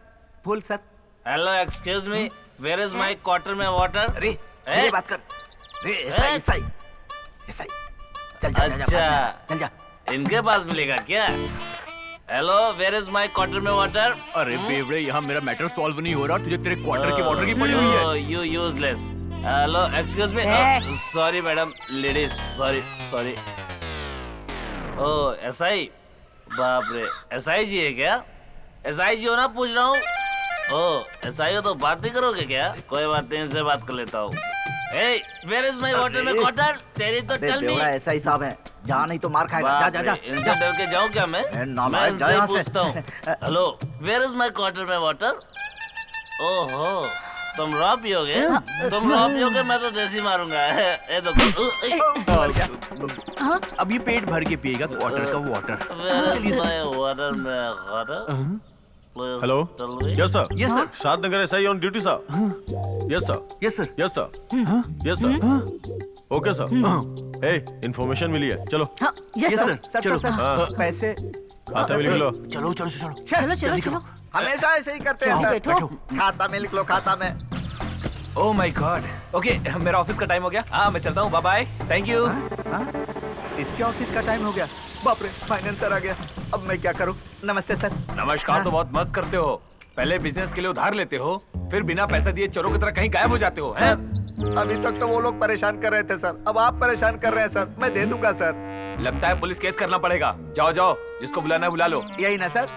full sir. Hello excuse me, where is my quarter में वाटर? अरे ये बात कर। ऐसा ही चल जा। अच्छा चल जा। इनके पास मिलेगा क्या? Hello where is my quarter में वाटर? अरे बेवड़े, यहाँ मेरा मैटर सॉल्व नहीं हो रहा, तुझे तेरे क्वार्टर के वाटर की पड़ी हुई है। You useless. Hello excuse me, sorry madam, ladies, sorry. Oh SI, बाप रे, एसआई जी है क्या? एसआई जी हो ना, पूछ रहा हूँ। ओ एसआई हो तो बात नहीं करोगे क्या? कोई बात नहीं, इनसे बात कर लेता हूँ। Hey, where is my water में quarter? तेरी तो चल नहीं। ऐसा ही साहब है, जहाँ नहीं तो मार खाएगा। जा जा जा। इनसे डर के जाऊँ क्या मैं? मैं इनसे पूछता हूँ। Hello, where is my quarter में water? ओहो, तुम रॉ पियोगे? तुम रॉ पियोगे, मैं तो देसी मारूंगा। ये तो अब ये पेट भर के पिएगा क्वार्टर का वाटर। वाटर में water. Hello, yes sir, yes sir, Shadnagar SI on duty sir. Yes sir, yes sir, yes sir, yes sir, okay sir. Hey, information मिली है, चलो। Yes sir. चलो पैसे खाता में लिख लो। चलो चलो चलो चलो चलो चलो। हमेशा ऐसे ही करते हैं सर। बैठो। खाता में लिख लो, खाता में। Oh my god. ओके, मेरा ऑफिस का टाइम हो गया। हाँ, मैं चलता हूँ। Bye bye. Thank you. इसके ऑफिस का टाइम हो गया। बाप रे, फाइनेंसर आ गया। अब मैं क्या करूं? नमस्ते सर। नमस्कार तो बहुत मस्त करते हो। पहले बिजनेस के लिए उधार लेते हो, फिर बिना पैसा दिए चोरों की तरह कहीं गायब हो जाते हो, हैं? अभी तक तो वो लोग परेशान कर रहे थे सर, अब आप परेशान कर रहे हैं सर। मैं दे दूंगा सर। लगता है पुलिस केस करना पड़ेगा। जाओ जाओ, जिसको बुलाना है बुला लो। यही ना सर,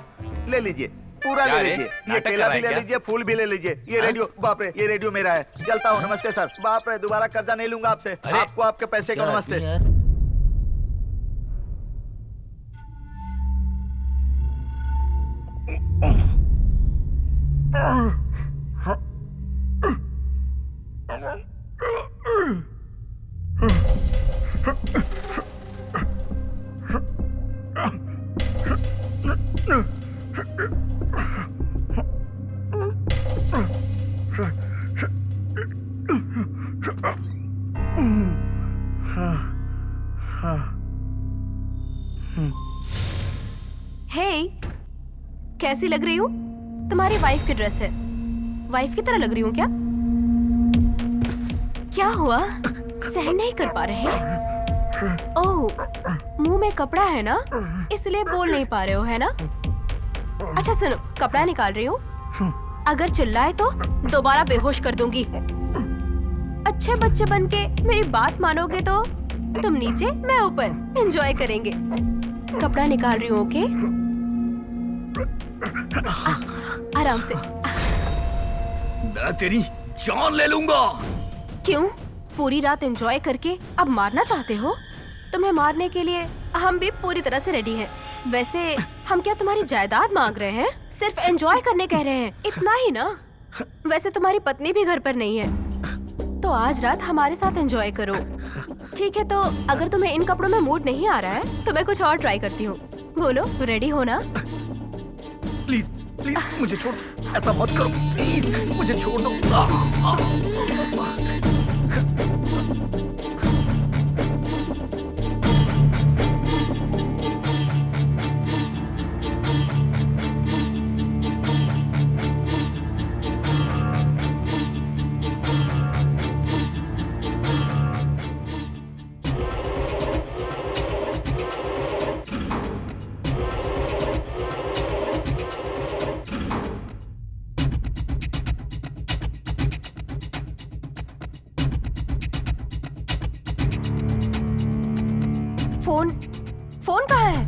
ले लीजिए, पूरा क्या ले रे? लीजिए। ये नाटक केला कर रहा भी है ले क्या? लीजिए, फूल भी ले लीजिए। ये रेडियो, बाप रे, ये रेडियो मेरा है। चलता हूँ, नमस्ते सर। बाप रे, दोबारा कर्जा नहीं लूंगा आपसे। अरे, आपको आपके पैसे का नमस्ते। हे, कैसी लग रही हूँ? तुम्हारी वाइफ की ड्रेस है। वाइफ की तरह लग रही हूँ क्या? क्या हुआ? सहन नहीं कर पा रहे? ओह, मुंह में कपड़ा है ना, इसलिए बोल नहीं पा रहे हो, है ना? अच्छा सुनो, कपड़ा निकाल रही हूँ। अगर चिल्लाए तो दोबारा बेहोश कर दूंगी। अच्छे बच्चे बनके मेरी बात मानोगे तो तुम नीचे, मैं ऊपर, एंजॉय करेंगे। कपड़ा निकाल रही हूँ, ओके? आराम से। मैं तेरी जान ले लूंगा। क्यों? पूरी रात एंजॉय करके अब मारना चाहते हो? तुम्हें मारने के लिए हम भी पूरी तरह से रेडी हैं। वैसे हम क्या तुम्हारी जायदाद मांग रहे हैं? सिर्फ एंजॉय करने कह रहे हैं, इतना ही ना? वैसे तुम्हारी पत्नी भी घर पर नहीं है, तो आज रात हमारे साथ एंजॉय करो। ठीक है, तो अगर तुम्हें इन कपड़ों में मूड नहीं आ रहा है तो मैं कुछ और ट्राई करती हूँ। बोलो, रेडी हो ना? प्लीज प्लीज मुझे छोड़, ऐसा मत करो, प्लीज मुझे छोड़ दो। फोन कहाँ है?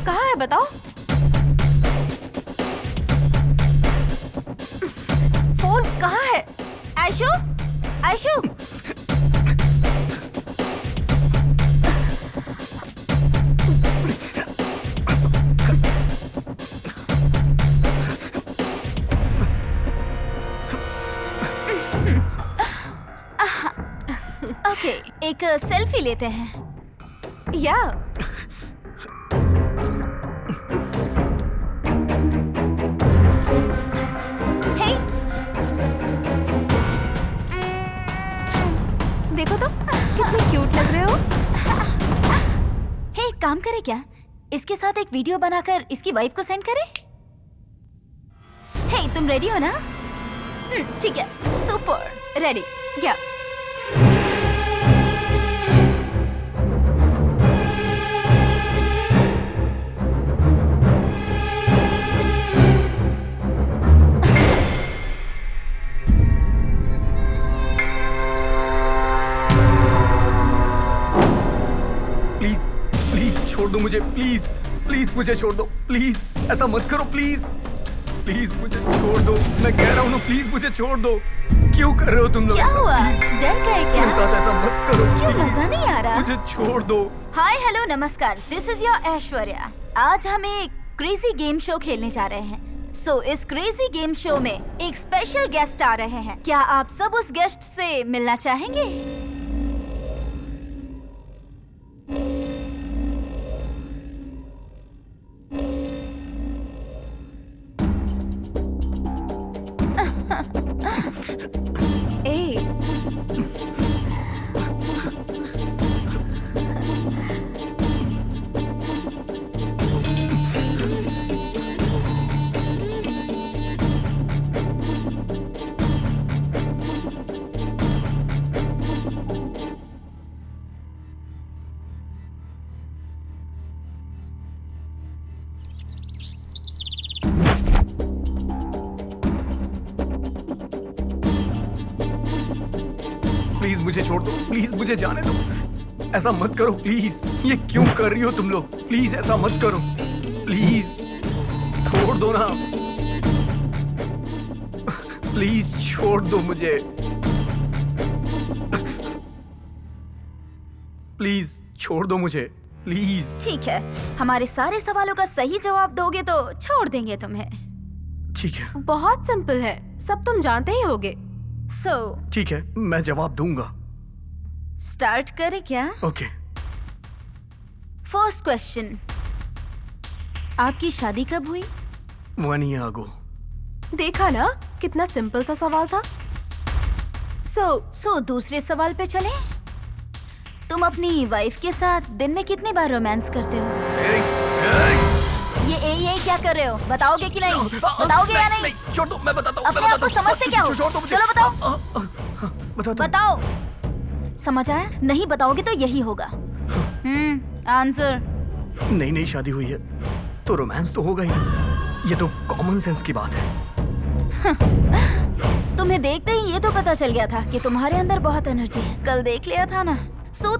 कहाँ है बताओ? फोन कहाँ है? आयशु, आयशु। ओके, एक सेल्फी लेते हैं। या हे, देखो तो कितने क्यूट लग रहे हो। हे, काम करे क्या? इसके साथ एक वीडियो बनाकर इसकी वाइफ को सेंड करें? हे, तुम रेडी हो ना? ठीक है, सुपर। रेडी? या छोड़ दो मुझे, प्लीज प्लीज मुझे छोड़ दो, प्लीज ऐसा मत करो, प्लीज प्लीज मुझे छोड़ दो, मैं कह रहा हूँ ना, प्लीज मुझे छोड़ दो। क्यों कर रहे हो तुम लोग? क्या हुआ? डर गए क्या? मेरे साथ ऐसा मत करो। क्यों please। मजा नहीं आ रहा? मुझे छोड़ दो। हाय हेलो नमस्कार, दिस इज योर ऐश्वर्या। आज हम एक क्रेजी गेम शो खेलने जा रहे हैं। इस क्रेजी गेम शो में एक स्पेशल गेस्ट आ रहे हैं। क्या आप सब उस गेस्ट से मिलना चाहेंगे? प्लीज मुझे छोड़ दो, प्लीज मुझे जाने दो। ऐसा मत करो प्लीज। ये क्यों कर रही हो तुम लोग? प्लीज ऐसा मत करो, प्लीज छोड़ दो ना, प्लीज छोड़ दो मुझे, प्लीज छोड़ दो मुझे, प्लीज। ठीक है, हमारे सारे सवालों का सही जवाब दोगे तो छोड़ देंगे तुम्हें। ठीक है। बहुत सिंपल है, सब तुम जानते ही होगे। ठीक है, मैं जवाब दूंगा। स्टार्ट करें क्या? ओके। फर्स्ट क्वेश्चन, आपकी शादी कब हुई? 1 year ago। देखा ना, कितना सिंपल सा सवाल था। सो दूसरे सवाल पे चलें। तुम अपनी वाइफ के साथ दिन में कितनी बार रोमांस करते हो? ये क्या कर रहे हो? बताओगे कि नहीं? बताओगे या नहीं? छोड़ दो, मैं बताता हूँ। अपने आप को समझते क्या हो? चलो बताओ। बताओ। समझ आया? नहीं बताओगे तो यही होगा। आंसर। नहीं शादी हुई है तो रोमांस तो होगा ही। ये तो कॉमन सेंस की बात है। तुम्हें देखते ही ये तो पता चल गया था कि तुम्हारे अंदर बहुत एनर्जी है। कल देख लिया था ना।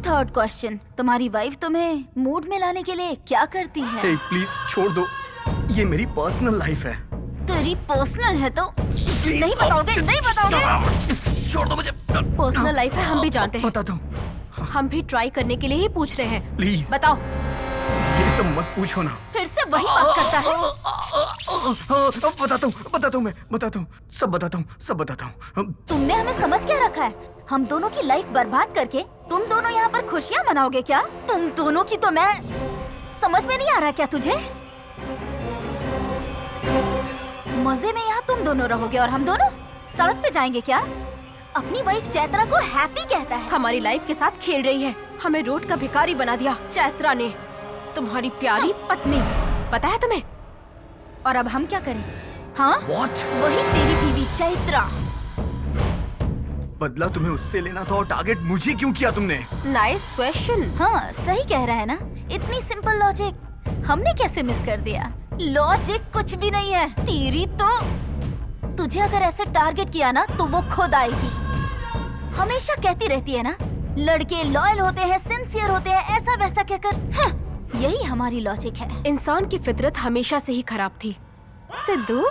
थर्ड क्वेश्चन, तुम्हारी वाइफ तुम्हें मूड में लाने के लिए क्या करती है? प्लीज छोड़ दो, ये मेरी पर्सनल लाइफ है। तेरी पर्सनल है तो नहीं बताओगे? नहीं बताओगे? छोड़ दो मुझे। पर्सनल लाइफ है, हम भी जानते हैं। बताता हूँ। हम भी ट्राई करने के लिए ही पूछ रहे हैं। प्लीज बताओ। ये सब मत पूछो ना। फिर से वही बात करता है। बताता हूँ, सब बताता हूँ। तुमने हमें समझ क्या रखा है? हम दोनों की लाइफ बर्बाद करके तुम दोनों यहाँ पर खुशियाँ मनाओगे क्या? तुम दोनों की तो मैं समझ में नहीं आ रहा क्या तुझे? मजे में यहाँ तुम दोनों रहोगे और हम दोनों सड़क पे जाएंगे क्या? अपनी वाइफ चैत्रा को हैप्पी कहता है। हमारी लाइफ के साथ खेल रही है। हमें रोड का भिखारी बना दिया चैत्रा ने, तुम्हारी प्यारी पत्नी। पता है तुम्हें? और अब हम क्या करें? हाँ? What? वही तेरी बीवी चैत्रा। बदला तुम्हें उससे लेना था और टारगेट मुझे क्यों किया तुमने? Nice question. हाँ सही कह रहा है ना। इतनी सिंपल लॉजिक हमने कैसे मिस कर दिया? लॉजिक कुछ भी नहीं है तेरी तो। तुझे अगर ऐसे टारगेट किया ना तो वो खुद आएगी। हमेशा कहती रहती है ना, लड़के लॉयल होते हैं, सिंसियर होते हैं, ऐसा वैसा कहकर। यही हमारी लॉजिक है। इंसान की फितरत हमेशा से ही खराब थी। सिद्धू,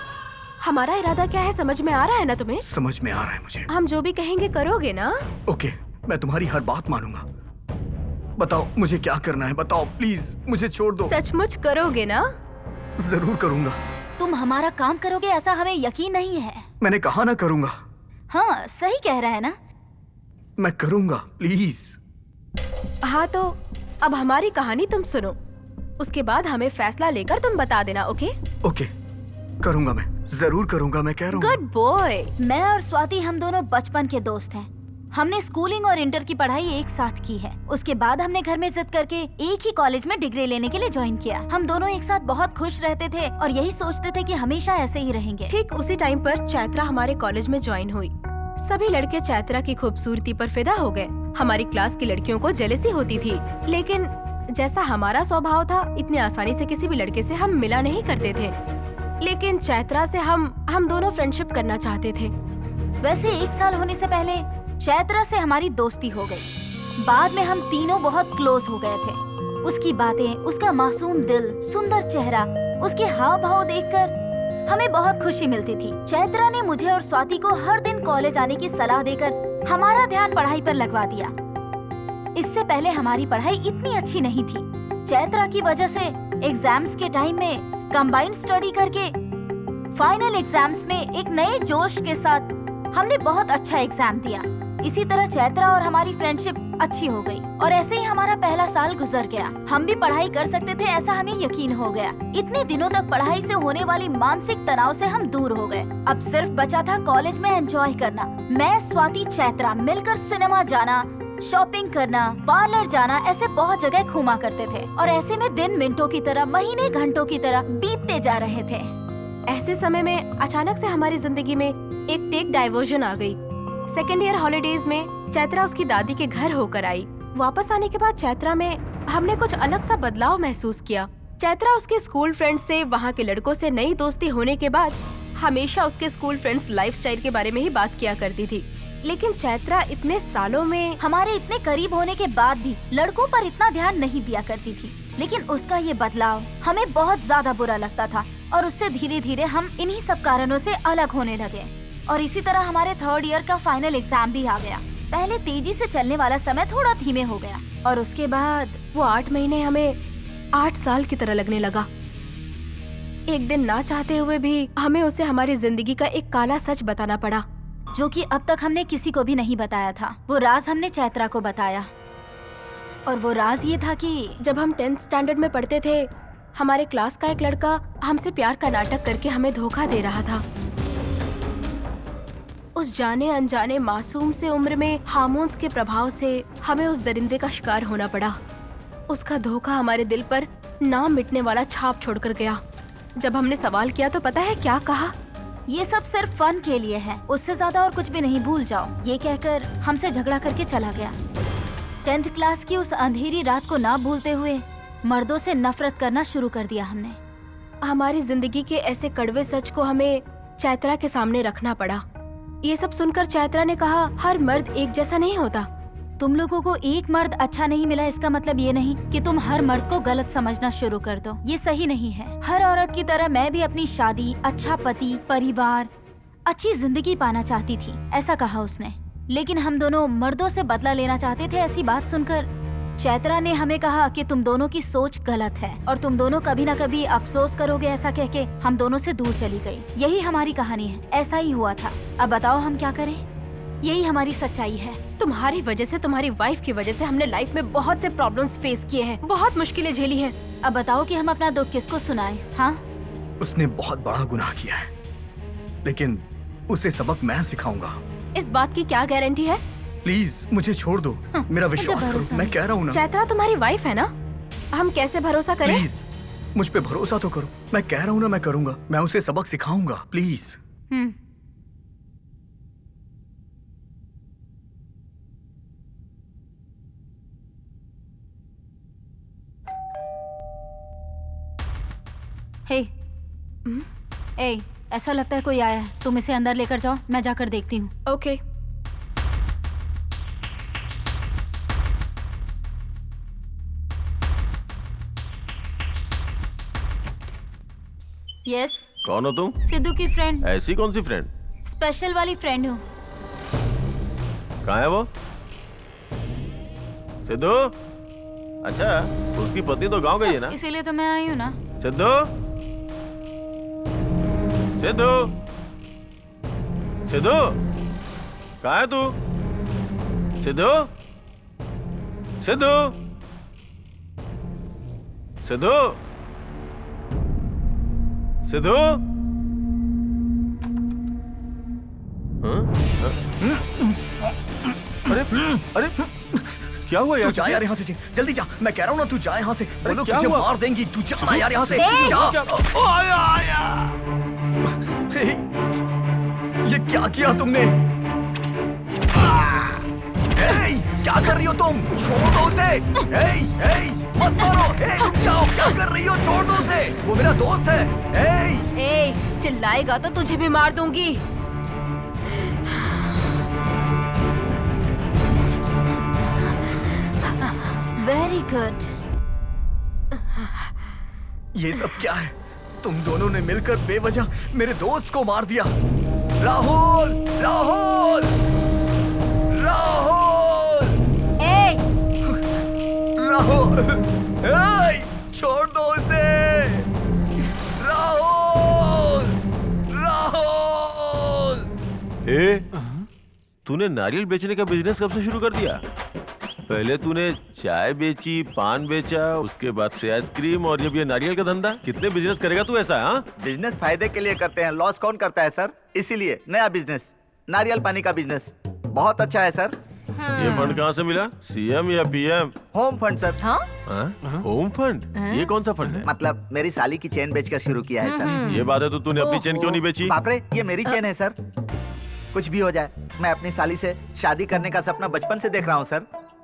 हमारा इरादा क्या है समझ में आ रहा है ना तुम्हें? समझ में आ रहा है मुझे। हम जो भी कहेंगे करोगे ना? ओके, मैं तुम्हारी हर बात मानूंगा। बताओ मुझे क्या करना है, बताओ प्लीज, मुझे छोड़ दो। सचमुच करोगे ना? जरूर करूंगा। तुम हमारा काम करोगे ऐसा हमें यकीन नहीं है। मैंने कहा ना करूंगा। हाँ सही कह रहा है ना। मैं करूंगा, प्लीज। हाँ तो अब हमारी कहानी तुम सुनो, उसके बाद हमें फैसला लेकर तुम बता देना। ओके? ओके, करूंगा, मैं जरूर करूंगा, मैं कह रहा हूँ। Good boy. मैं और स्वाति हम दोनों बचपन के दोस्त हैं। हमने स्कूलिंग और इंटर की पढ़ाई एक साथ की है। उसके बाद हमने घर में जिद करके एक ही कॉलेज में डिग्री लेने के लिए ज्वाइन किया। हम दोनों एक साथ बहुत खुश रहते थे और यही सोचते थे कि हमेशा ऐसे ही रहेंगे। ठीक उसी टाइम पर चैत्रा हमारे कॉलेज में ज्वाइन हुई। सभी लड़के चैत्रा की खूबसूरती पर फिदा हो गए। हमारी क्लास की लड़कियों को जेलसी होती थी, लेकिन जैसा हमारा स्वभाव था, इतनी आसानी से किसी भी लड़के से हम मिला नहीं करते थे। लेकिन चैत्रा से हम दोनों फ्रेंडशिप करना चाहते थे। वैसे 1 साल होने से पहले चैत्रा से हमारी दोस्ती हो गई। बाद में हम तीनों बहुत क्लोज हो गए थे। उसकी बातें, उसका मासूम दिल, सुंदर चेहरा, उसके हाव भाव देखकर हमें बहुत खुशी मिलती थी। चैत्रा ने मुझे और स्वाति को हर दिन कॉलेज आने की सलाह देकर हमारा ध्यान पढ़ाई पर लगवा दिया। इससे पहले हमारी पढ़ाई इतनी अच्छी नहीं थी। चैत्रा की वजह से एग्जाम्स के टाइम में कंबाइंड स्टडी करके फाइनल एग्जाम्स में एक नए जोश के साथ हमने बहुत अच्छा एग्जाम दिया। इसी तरह चैत्रा और हमारी फ्रेंडशिप अच्छी हो गई और ऐसे ही हमारा पहला साल गुजर गया। हम भी पढ़ाई कर सकते थे ऐसा हमें यकीन हो गया। इतने दिनों तक पढ़ाई से होने वाली मानसिक तनाव से हम दूर हो गए। अब सिर्फ बचा था कॉलेज में एंजॉय करना। मैं, स्वाति, चैत्रा मिलकर सिनेमा जाना, शॉपिंग करना, पार्लर जाना, ऐसे बहुत जगह घूमा करते थे और ऐसे में दिन मिनटों की तरह, महीने घंटों की तरह बीतते जा रहे थे। ऐसे समय में अचानक से हमारी जिंदगी में एक टेक डाइवर्जन आ गई। सेकेंड ईयर हॉलीडेज में चैत्रा उसकी दादी के घर होकर आई। वापस आने के बाद चैत्रा में हमने कुछ अलग सा बदलाव महसूस किया। चैत्रा उसके स्कूल फ्रेंड्स से, वहाँ के लड़कों से नई दोस्ती होने के बाद हमेशा उसके स्कूल फ्रेंड्स लाइफस्टाइल के बारे में ही बात किया करती थी। लेकिन चैत्रा इतने सालों में हमारे इतने करीब होने के बाद भी लड़कों पर इतना ध्यान नहीं दिया करती थी। लेकिन उसका ये बदलाव हमें बहुत ज्यादा बुरा लगता था और उससे धीरे धीरे हम इन्हीं सब कारणों से अलग होने लगे। और इसी तरह हमारे थर्ड ईयर का फाइनल एग्जाम भी आ गया। पहले तेजी से चलने वाला समय थोड़ा धीमे हो गया और उसके बाद वो 8 महीने हमें 8 साल की तरह लगने लगा। एक दिन ना चाहते हुए भी हमें उसे हमारी जिंदगी का एक काला सच बताना पड़ा, जो कि अब तक हमने किसी को भी नहीं बताया था। वो राज हमने चैत्रा को बताया और वो राज ये था कि जब हम 10th स्टैंडर्ड में पढ़ते थे, हमारे क्लास का एक लड़का हमसे प्यार का नाटक करके हमें धोखा दे रहा था। उस जाने अनजाने मासूम से उम्र में हार्मोन्स के प्रभाव से हमें उस दरिंदे का शिकार होना पड़ा। उसका धोखा हमारे दिल पर ना मिटने वाला छाप छोड़कर गया। जब हमने सवाल किया तो पता है क्या कहा? ये सब सिर्फ फन के लिए है, उससे ज्यादा और कुछ भी नहीं, भूल जाओ। ये कहकर हमसे झगड़ा करके चला गया। 10th क्लास की उस अंधेरी रात को ना भूलते हुए मर्दों से नफरत करना शुरू कर दिया हमने। हमारी जिंदगी के ऐसे कड़वे सच को हमें चैत्रा के सामने रखना पड़ा। ये सब सुनकर चैत्रा ने कहा, हर मर्द एक जैसा नहीं होता। तुम लोगों को एक मर्द अच्छा नहीं मिला, इसका मतलब ये नहीं कि तुम हर मर्द को गलत समझना शुरू कर दो। ये सही नहीं है। हर औरत की तरह मैं भी अपनी शादी, अच्छा पति, परिवार, अच्छी जिंदगी पाना चाहती थी, ऐसा कहा उसने। लेकिन हम दोनों मर्दों से बदला लेना चाहते थे। ऐसी बात सुनकर चैत्रा ने हमें कहा कि तुम दोनों की सोच गलत है और तुम दोनों कभी न कभी अफसोस करोगे। ऐसा कह के हम दोनों से दूर चली गई। यही हमारी कहानी है, ऐसा ही हुआ था। अब बताओ हम क्या करें? यही हमारी सच्चाई है। तुम्हारी वजह से, तुम्हारी वाइफ की वजह से हमने लाइफ में बहुत से प्रॉब्लम्स फेस किए हैं, बहुत मुश्किलें झेली हैं। अब बताओ कि हम अपना दुख किसको सुनाएं? हाँ, उसने बहुत बड़ा गुनाह किया है, लेकिन उसे सबक मैं सिखाऊंगा। इस बात की क्या गारंटी है? प्लीज मुझे छोड़ दो। मेरा विश्वास करो, मैं कह रहा हूँ ना। चैत्रा तुम्हारी वाइफ है ना, हम कैसे भरोसा करें? प्लीज मुझ पे भरोसा तो करो। मैं कह रहा हूँ ना, मैं करूँगा। मैं उसे सबक सिखाऊंगा, प्लीज। हे, ऐसा लगता है कोई आया है। तुम इसे अंदर लेकर जाओ, मैं जाकर देखती हूँ। ओके। यस। कौन हो तुम? सिद्धू की फ्रेंड। ऐसी कौन सी फ्रेंड? स्पेशल वाली फ्रेंड हूँ। कहाँ है वो? सिद्धू? अच्छा, उसकी पत्नी तो गांव गई है ना? इसीलिए तो मैं आई हूँ ना। सिद्धू? सिद्धू? सिद्धू? कहाँ है तू? सिद्धू? सिद्धू? सिद्धू? सिद्धू? अरे अरे क्या हुआ यार? तू जा यार यहाँ से, जल्दी जा। मैं कह रहा हूँ ना, तू जा यहाँ से। वो लोग क्या तुझे हुआ? मार देंगी। तू जा ना यार यहाँ से। जा। आया। ये क्या किया तुमने? क्या कर रही हो तुम? छोड़ दो उसे। मत मारो। रुक जाओ, क्या कर रही हो? छोड़ दो उसे, वो मेरा दोस्त है। चिल्लाएगा तो तुझे भी मार दूंगी। Very good. ये सब क्या है? तुम दोनों ने मिलकर बेवजह मेरे दोस्त को मार दिया। राहुल, राहुल, राहुल, राहुल, छोड़ दो उसे। राहुल, राहुल। तूने नारियल बेचने का बिजनेस कब से शुरू कर दिया? पहले तूने चाय बेची, पान बेचा, उसके बाद से आइसक्रीम और जब ये नारियल का धंधा। कितने बिजनेस करेगा तू ऐसा? हाँ, बिजनेस फायदे के लिए करते हैं, लॉस कौन करता है सर? इसीलिए नया बिजनेस, नारियल पानी का बिजनेस बहुत अच्छा है सर। ये फंड कहाँ से मिला? सीएम या PM? Home fund sir. Home fund? ये कौन सा फंड है? मतलब मेरी साली की चेन बेचकर शुरू किया है सर। ये बात है तो तूने अपनी चेन क्यों नहीं बेची? बाप रे, ये मेरी चेन है सर। कुछ भी हो जाए, मैं अपनी साली से शादी करने का सपना बचपन से देख रहा हूँ सर।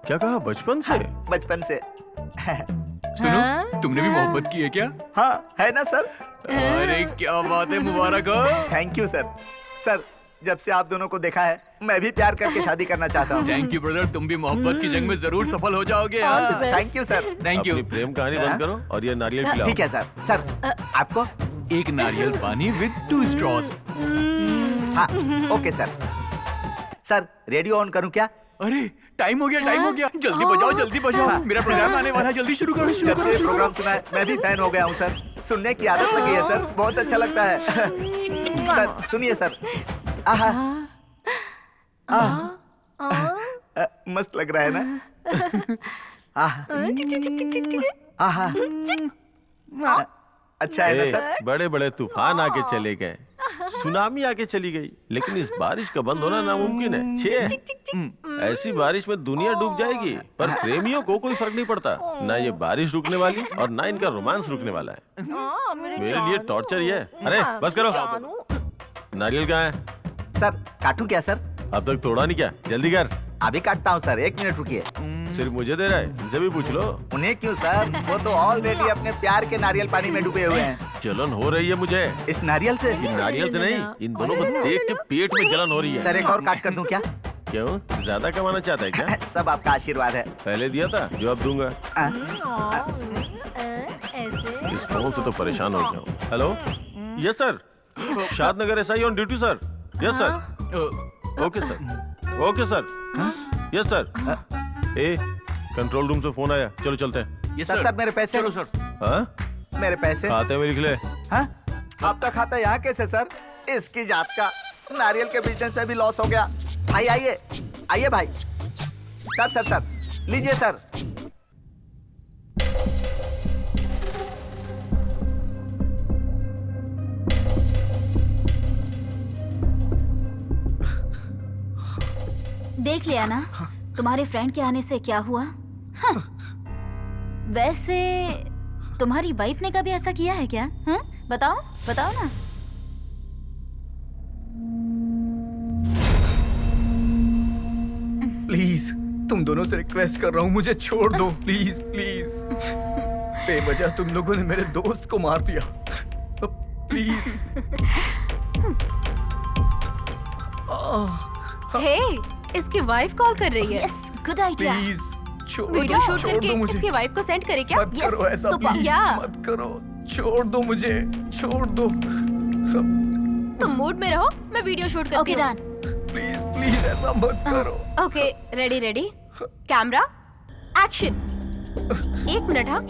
क्या कहा? बचपन से? बचपन से। सुनो, तुमने भी मोहब्बत की है क्या? हाँ, है ना सर? अरे क्या बात है, मुबारक हो। Thank you sir. सर, जब से आप दोनों को देखा है, मैं भी प्यार करके शादी करना चाहता हूँ। थैंक यू ब्रदर, तुम भी मोहब्बत की जंग में जरूर सफल हो जाओगे। Thank you sir. Thank you. अपनी प्रेम कहानी बंद करो और ये नारियल खिलाओ। ठीक है सर। सर, आपको? एक नारियल पानी विद 2 स्ट्रॉज। हाँ, okay sir. Sir, radio on करूँ क्या? अरे टाइम हो गया, टाइम हो गया, जल्दी बजाओ, जल्दी बजाओ। मेरा प्रोग्राम आने वाला है, जल्दी शुरू करो। जब से प्रोग्राम सुना है, मैं भी फैन हो गया हूँ सर। सुनने की आदत लगी है सर, बहुत अच्छा लगता है। सर सुनिए सर। आहा, मस्त लग रहा है ना? आहा, अच्छा है ना सर? बड़े बड़े तूफान आके चले गए, सुनामी आके चली गई, लेकिन इस बारिश का बंद होना नामुमकिन है। ऐसी बारिश में दुनिया डूब जाएगी, पर प्रेमियों को कोई फर्क नहीं पड़ता। ना ये बारिश रुकने वाली और ना इनका रोमांस रुकने वाला है। मेरे लिए टॉर्चर ये है। अरे बस करो। नारियल कहाँ है? सर, काटूं क्या सर? अब तक तोड़ा नहीं क्या? जल्दी कर। अभी काटता हूँ सर, 1 मिनट रुकिए। सिर्फ मुझे दे रहा है? इनसे भी पूछ लो। उन्हें क्यों सर? वो तो ऑलरेडी अपने प्यार के नारियल पानी में डूबे हुए हैं। जलन हो रही है मुझे। इस नारियल से? इन नारियल से नहीं, इन दोनों को देख के पेट में जलन हो रही है। सर, एक और काट कर दूं क्या? क्यों? ज्यादा कमाना चाहता है क्या? सब आपका आशीर्वाद है। पहले दिया था, जो अब दूंगा। इस फोन से तो परेशान हो गया हूँ। Hello, yes sir. Shadnagar SI on duty sir. Yes sir. Okay sir, okay sir. Yes sir. ए, कंट्रोल रूम से फोन आया, चलो चलते हैं। Yes sir. मेरे पैसे? चलो सर। हाँ, मेरे पैसे खाते में लिख ले। हाँ? आपका खाता यहाँ कैसे सर? इसकी जात का, नारियल के बिजनेस में भी लॉस हो गया। आइए आइए आइए भाई। सर सर सर, लीजिए सर। देख लिया ना तुम्हारे फ्रेंड के आने से क्या हुआ? हाँ। वैसे तुम्हारी वाइफ ने कभी ऐसा किया है क्या? हाँ? बताओ बताओ ना। प्लीज, तुम दोनों से रिक्वेस्ट कर रहा हूँ, मुझे छोड़ दो प्लीज प्लीज। बेवजह तुम लोगों ने मेरे दोस्त को मार दिया, प्लीज। हे, इसकी वाइफ कॉल कर रही है। Good idea. Please video shoot छोड़ करके दो मुझे। इसकी वाइफ को सेंड करे क्या? मत करो ऐसा प्लीज, क्या? मत करो, छोड़ दो मुझे, छोड़ दो। तुम मूड में रहो, मैं वीडियो शूट करती हूँ। Okay done. प्लीज प्लीज ऐसा मत करो। Okay, ready ready, camera, action. 1 minute. हाँ,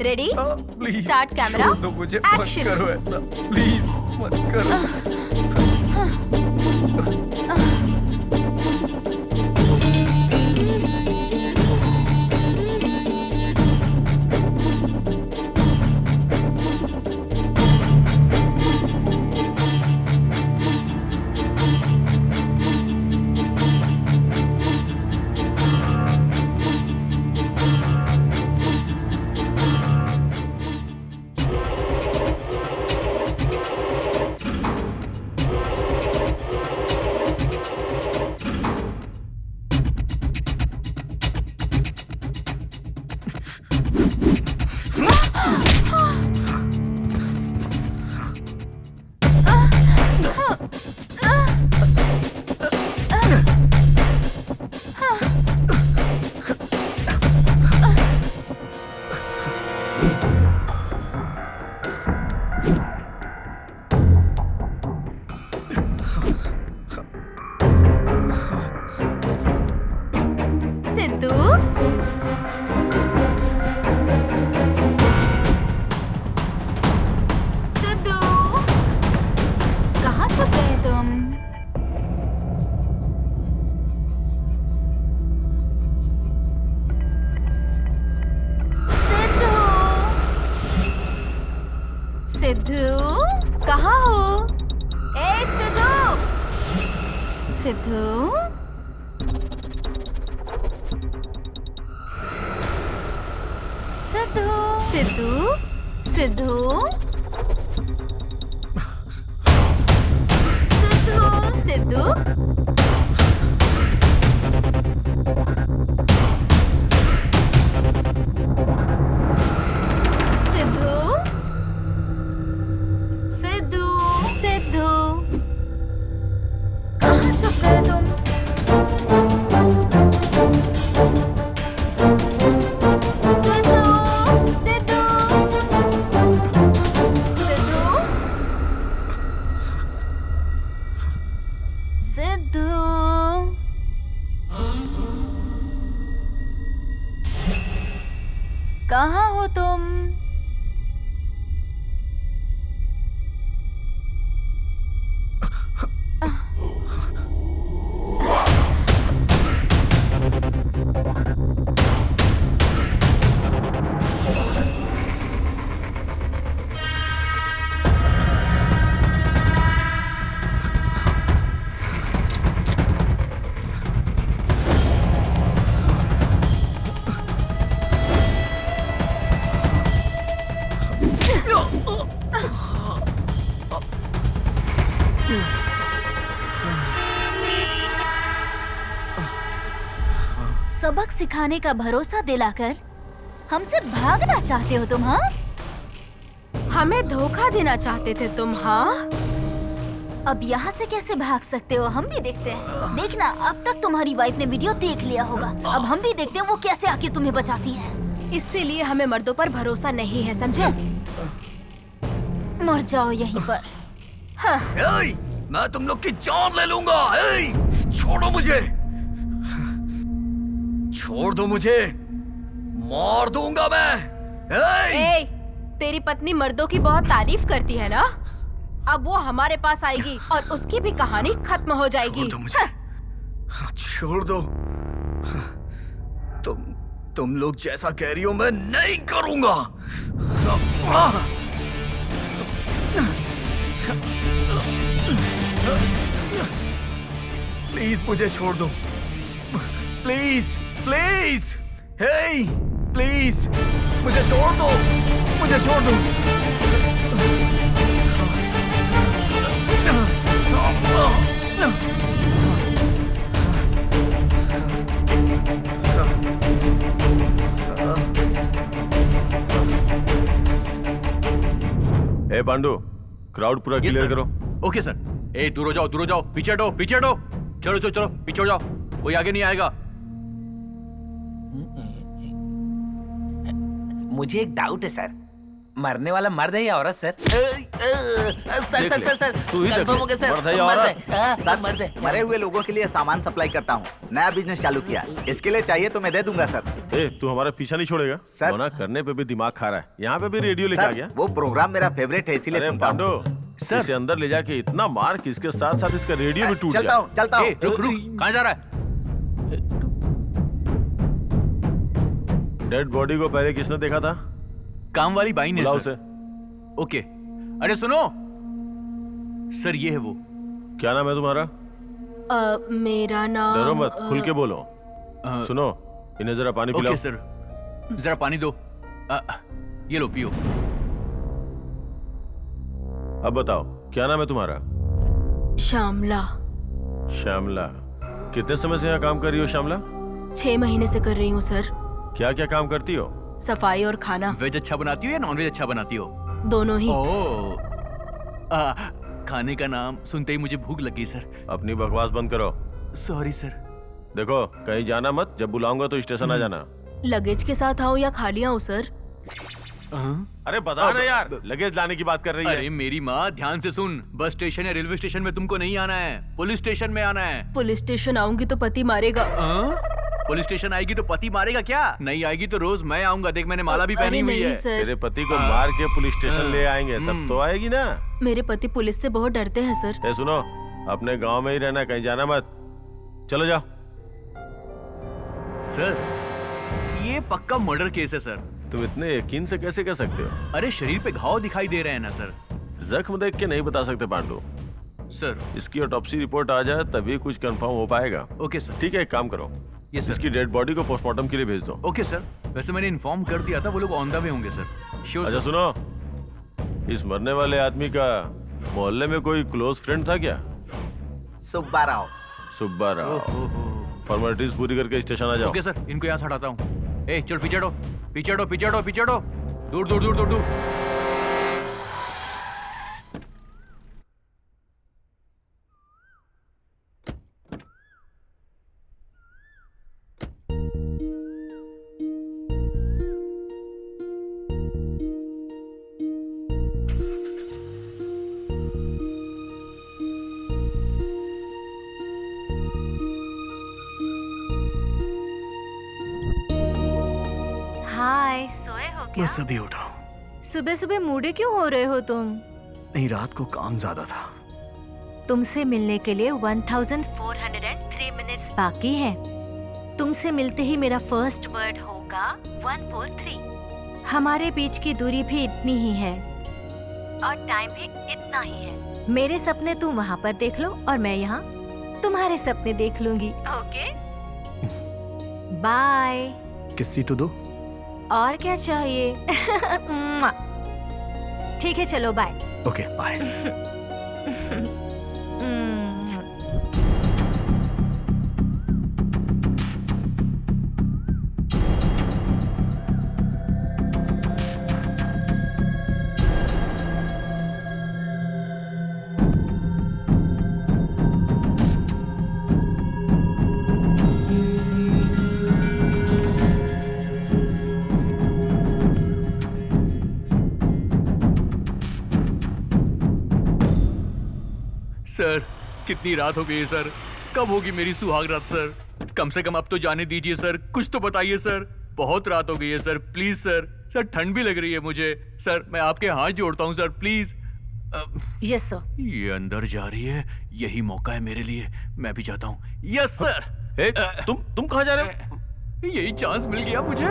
रेडी, प्लीज स्टार्ट कैमरा, छोड़ दो मुझे, मत एक्शन। करो ऐसा प्लीज, मत करो। सिद्धू कहाँ हो? ए सिद्धू सिद्धू सिद्धू सिद्धू सिद्धू सिद्धू सिद्धू सिद्धू सिद्धू सिद्धू कहाँ छुप गए तुम? सिद्धू सिद्धू सिद्धू सिद्धू कहाँ हो तुम? सबक सिखाने का भरोसा दिलाकर हमसे भागना चाहते हो तुम? हाँ, हमें धोखा देना चाहते थे तुम? हाँ, अब यहाँ से कैसे भाग सकते हो हम भी देखते हैं। देखना, अब तक तुम्हारी वाइफ ने वीडियो देख लिया होगा, अब हम भी देखते हैं वो कैसे आके तुम्हें बचाती है। इसीलिए हमें मर्दों पर भरोसा नहीं है, समझे? मर जाओ यहीं पर। हाँ। मैं तुम लोग की जान ले लूंगा। छोड़ो मुझे, छोड़ दो मुझे, मार दूंगा मैं। तेरी पत्नी मर्दों की बहुत तारीफ करती है ना? अब वो हमारे पास आएगी और उसकी भी कहानी खत्म हो जाएगी। छोड़ दो मुझे। छोड़ दो। तुम लोग जैसा कह रही हो मैं नहीं करूंगा। प्लीज मुझे छोड़ दो, प्लीज प्लीज। हे प्लीज मुझे छोड़ दो, मुझे छोड़ दो। ए पांडु, क्राउड पूरा क्लियर करो। Okay sir. ए दूर हो जाओ, दूर हो जाओ, पीछे हटो, पीछे हटो। चलो चलो चलो, पीछे हो जाओ, कोई आगे नहीं आएगा। मुझे एक डाउट है सर, मरने वाला मर्द है या औरत sir? Sir sir sir sir confirm हो गया सर, मर्द है या औरत? सर मर्द है। मरे हुए लोगों के लिए सामान सप्लाई करता हूँ, नया बिजनेस चालू किया, इसके लिए चाहिए तो मैं दे दूंगा सर। ए, तू हमारा पीछा नहीं छोड़ेगा? सर मना करने पे भी दिमाग खा रहा है। यहाँ पे भी रेडियो लेके आ गया। वो प्रोग्राम मेरा फेवरेट है इसीलिए सुनता हूँ। पांडु, इसे अंदर ले जाके इतना मार कि इसके साथ साथ इसका रेडियो भी टूट जाए। चलता हूँ चलता हूँ। रुक रुक, कहाँ जा रहा है? डेड बॉडी को पहले किसने देखा था? काम वाली बाई ने बुलाओ सर। उसे। ओके। अरे सुनो सर, ये है वो। क्या नाम है तुम्हारा? मेरा नाम। डरो मत, खुल के बोलो। सुनो, इन्हें जरा पानी पिलाओ। ओके सर, जरा पानी दो। ये लो पियो। अब बताओ, क्या नाम है तुम्हारा? श्यामला। श्यामला, कितने समय से यहाँ काम कर रही हो श्यामला? 6 महीने से कर रही हूँ सर। क्या क्या काम करती हो? सफाई और खाना। वेज अच्छा बनाती हो या नॉन वेज अच्छा बनाती हो? दोनों ही। खाने का नाम सुनते ही मुझे भूख लगी सर। अपनी बकवास बंद करो। Sorry sir. देखो, कहीं जाना मत, जब बुलाऊंगा तो स्टेशन आ जाना। लगेज के साथ आऊँ या खाली आऊँ सर? अरे बता ना यार, लगेज लाने की बात कर रही है। अरे मेरी माँ, ध्यान से सुन। बस स्टेशन या रेलवे स्टेशन में तुमको नहीं आना है, पुलिस स्टेशन में आना है। पुलिस स्टेशन आऊंगी तो पति मारेगा। पुलिस स्टेशन आएगी तो पति मारेगा क्या? नहीं आएगी तो रोज मैं आऊंगा। देख, मैंने माला भी पहनी हुई है। तेरे पति को मार के पुलिस स्टेशन ले आएंगे तब तो आएगी ना। मेरे पति पुलिस से बहुत डरते हैं सर। सुनो, अपने गांव में ही रहना, कहीं जाना मत। चलो जाओ। सर, ये पक्का मर्डर केस है सर। तुम इतने यकीन से कैसे कह सकते हो? अरे शरीर पे घाव दिखाई दे रहे हैं ना सर। जख्म देख के नहीं बता सकते पांडु। सर इसकी ऑटोप्सी रिपोर्ट आ जाए तभी कुछ कंफर्म हो पाएगा। Okay sir. ठीक है, एक काम करो, यस सर। इसकी डेड बॉडी को पोस्टमार्टम के लिए भेज दो। Okay sir. वैसे मैंने इन्फॉर्म कर दिया था, वो लोग ऑन द वे होंगे सर। श्योर। अच्छा सुनो, इस मरने वाले आदमी का मोहल्ले में कोई क्लोज फ्रेंड था क्या? सुब्बा राव। सुब्बा राव। फॉर्मेलिटीज पूरी करके स्टेशन आ जाओ। ओके सर, इनको यहाँ से हटाता हूँ। ए चल पीछे हटो, पीछे हटो, पीछे हटो, पीछे हटो, दूर दूर दूर दूर दूर। हाय, सोए हो क्या? बस अभी उठा हूँ। सुबह सुबह मूडे क्यों हो रहे हो तुम? नहीं, रात को काम ज्यादा था। तुमसे मिलने के लिए 1403 मिनट्स बाकी है। तुमसे मिलते ही मेरा फर्स्ट वर्ड होगा 143। हमारे बीच की दूरी भी इतनी ही है और टाइम भी इतना ही है। मेरे सपने तुम वहाँ पर देख लो और मैं यहाँ तुम्हारे सपने देख लूंगी। Okay, bye. किस्सी तो दो। और क्या चाहिए? ठीक है, चलो बाय। Okay bye. सर कितनी रात हो गई है सर, कब होगी मेरी सुहाग रात सर? कम से कम अब तो जाने दीजिए सर, कुछ तो बताइए सर। बहुत रात हो गई है सर, प्लीज सर। सर ठंड भी लग रही है मुझे सर, मैं आपके हाथ जोड़ता हूँ सर, प्लीज। Yes sir. ये अंदर जा रही है, यही मौका है मेरे लिए, मैं भी जाता हूँ। Yes sir. ए, तुम कहाँ जा रहे हो? यही चांस मिल गया मुझे।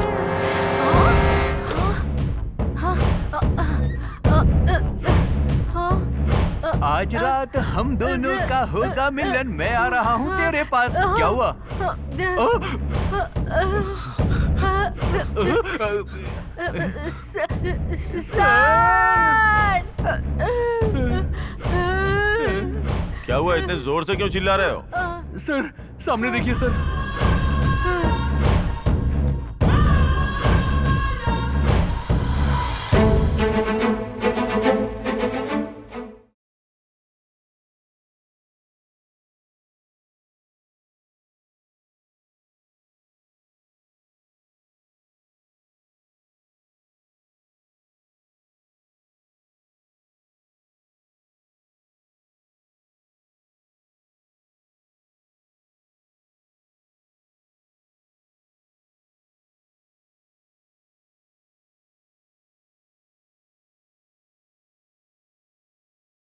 आज रात हम दोनों का होगा मिलन, मैं आ रहा हूँ तेरे पास। क्या हुआ? क्या हुआ, इतने जोर से क्यों चिल्ला रहे हो? सर सामने देखिए सर।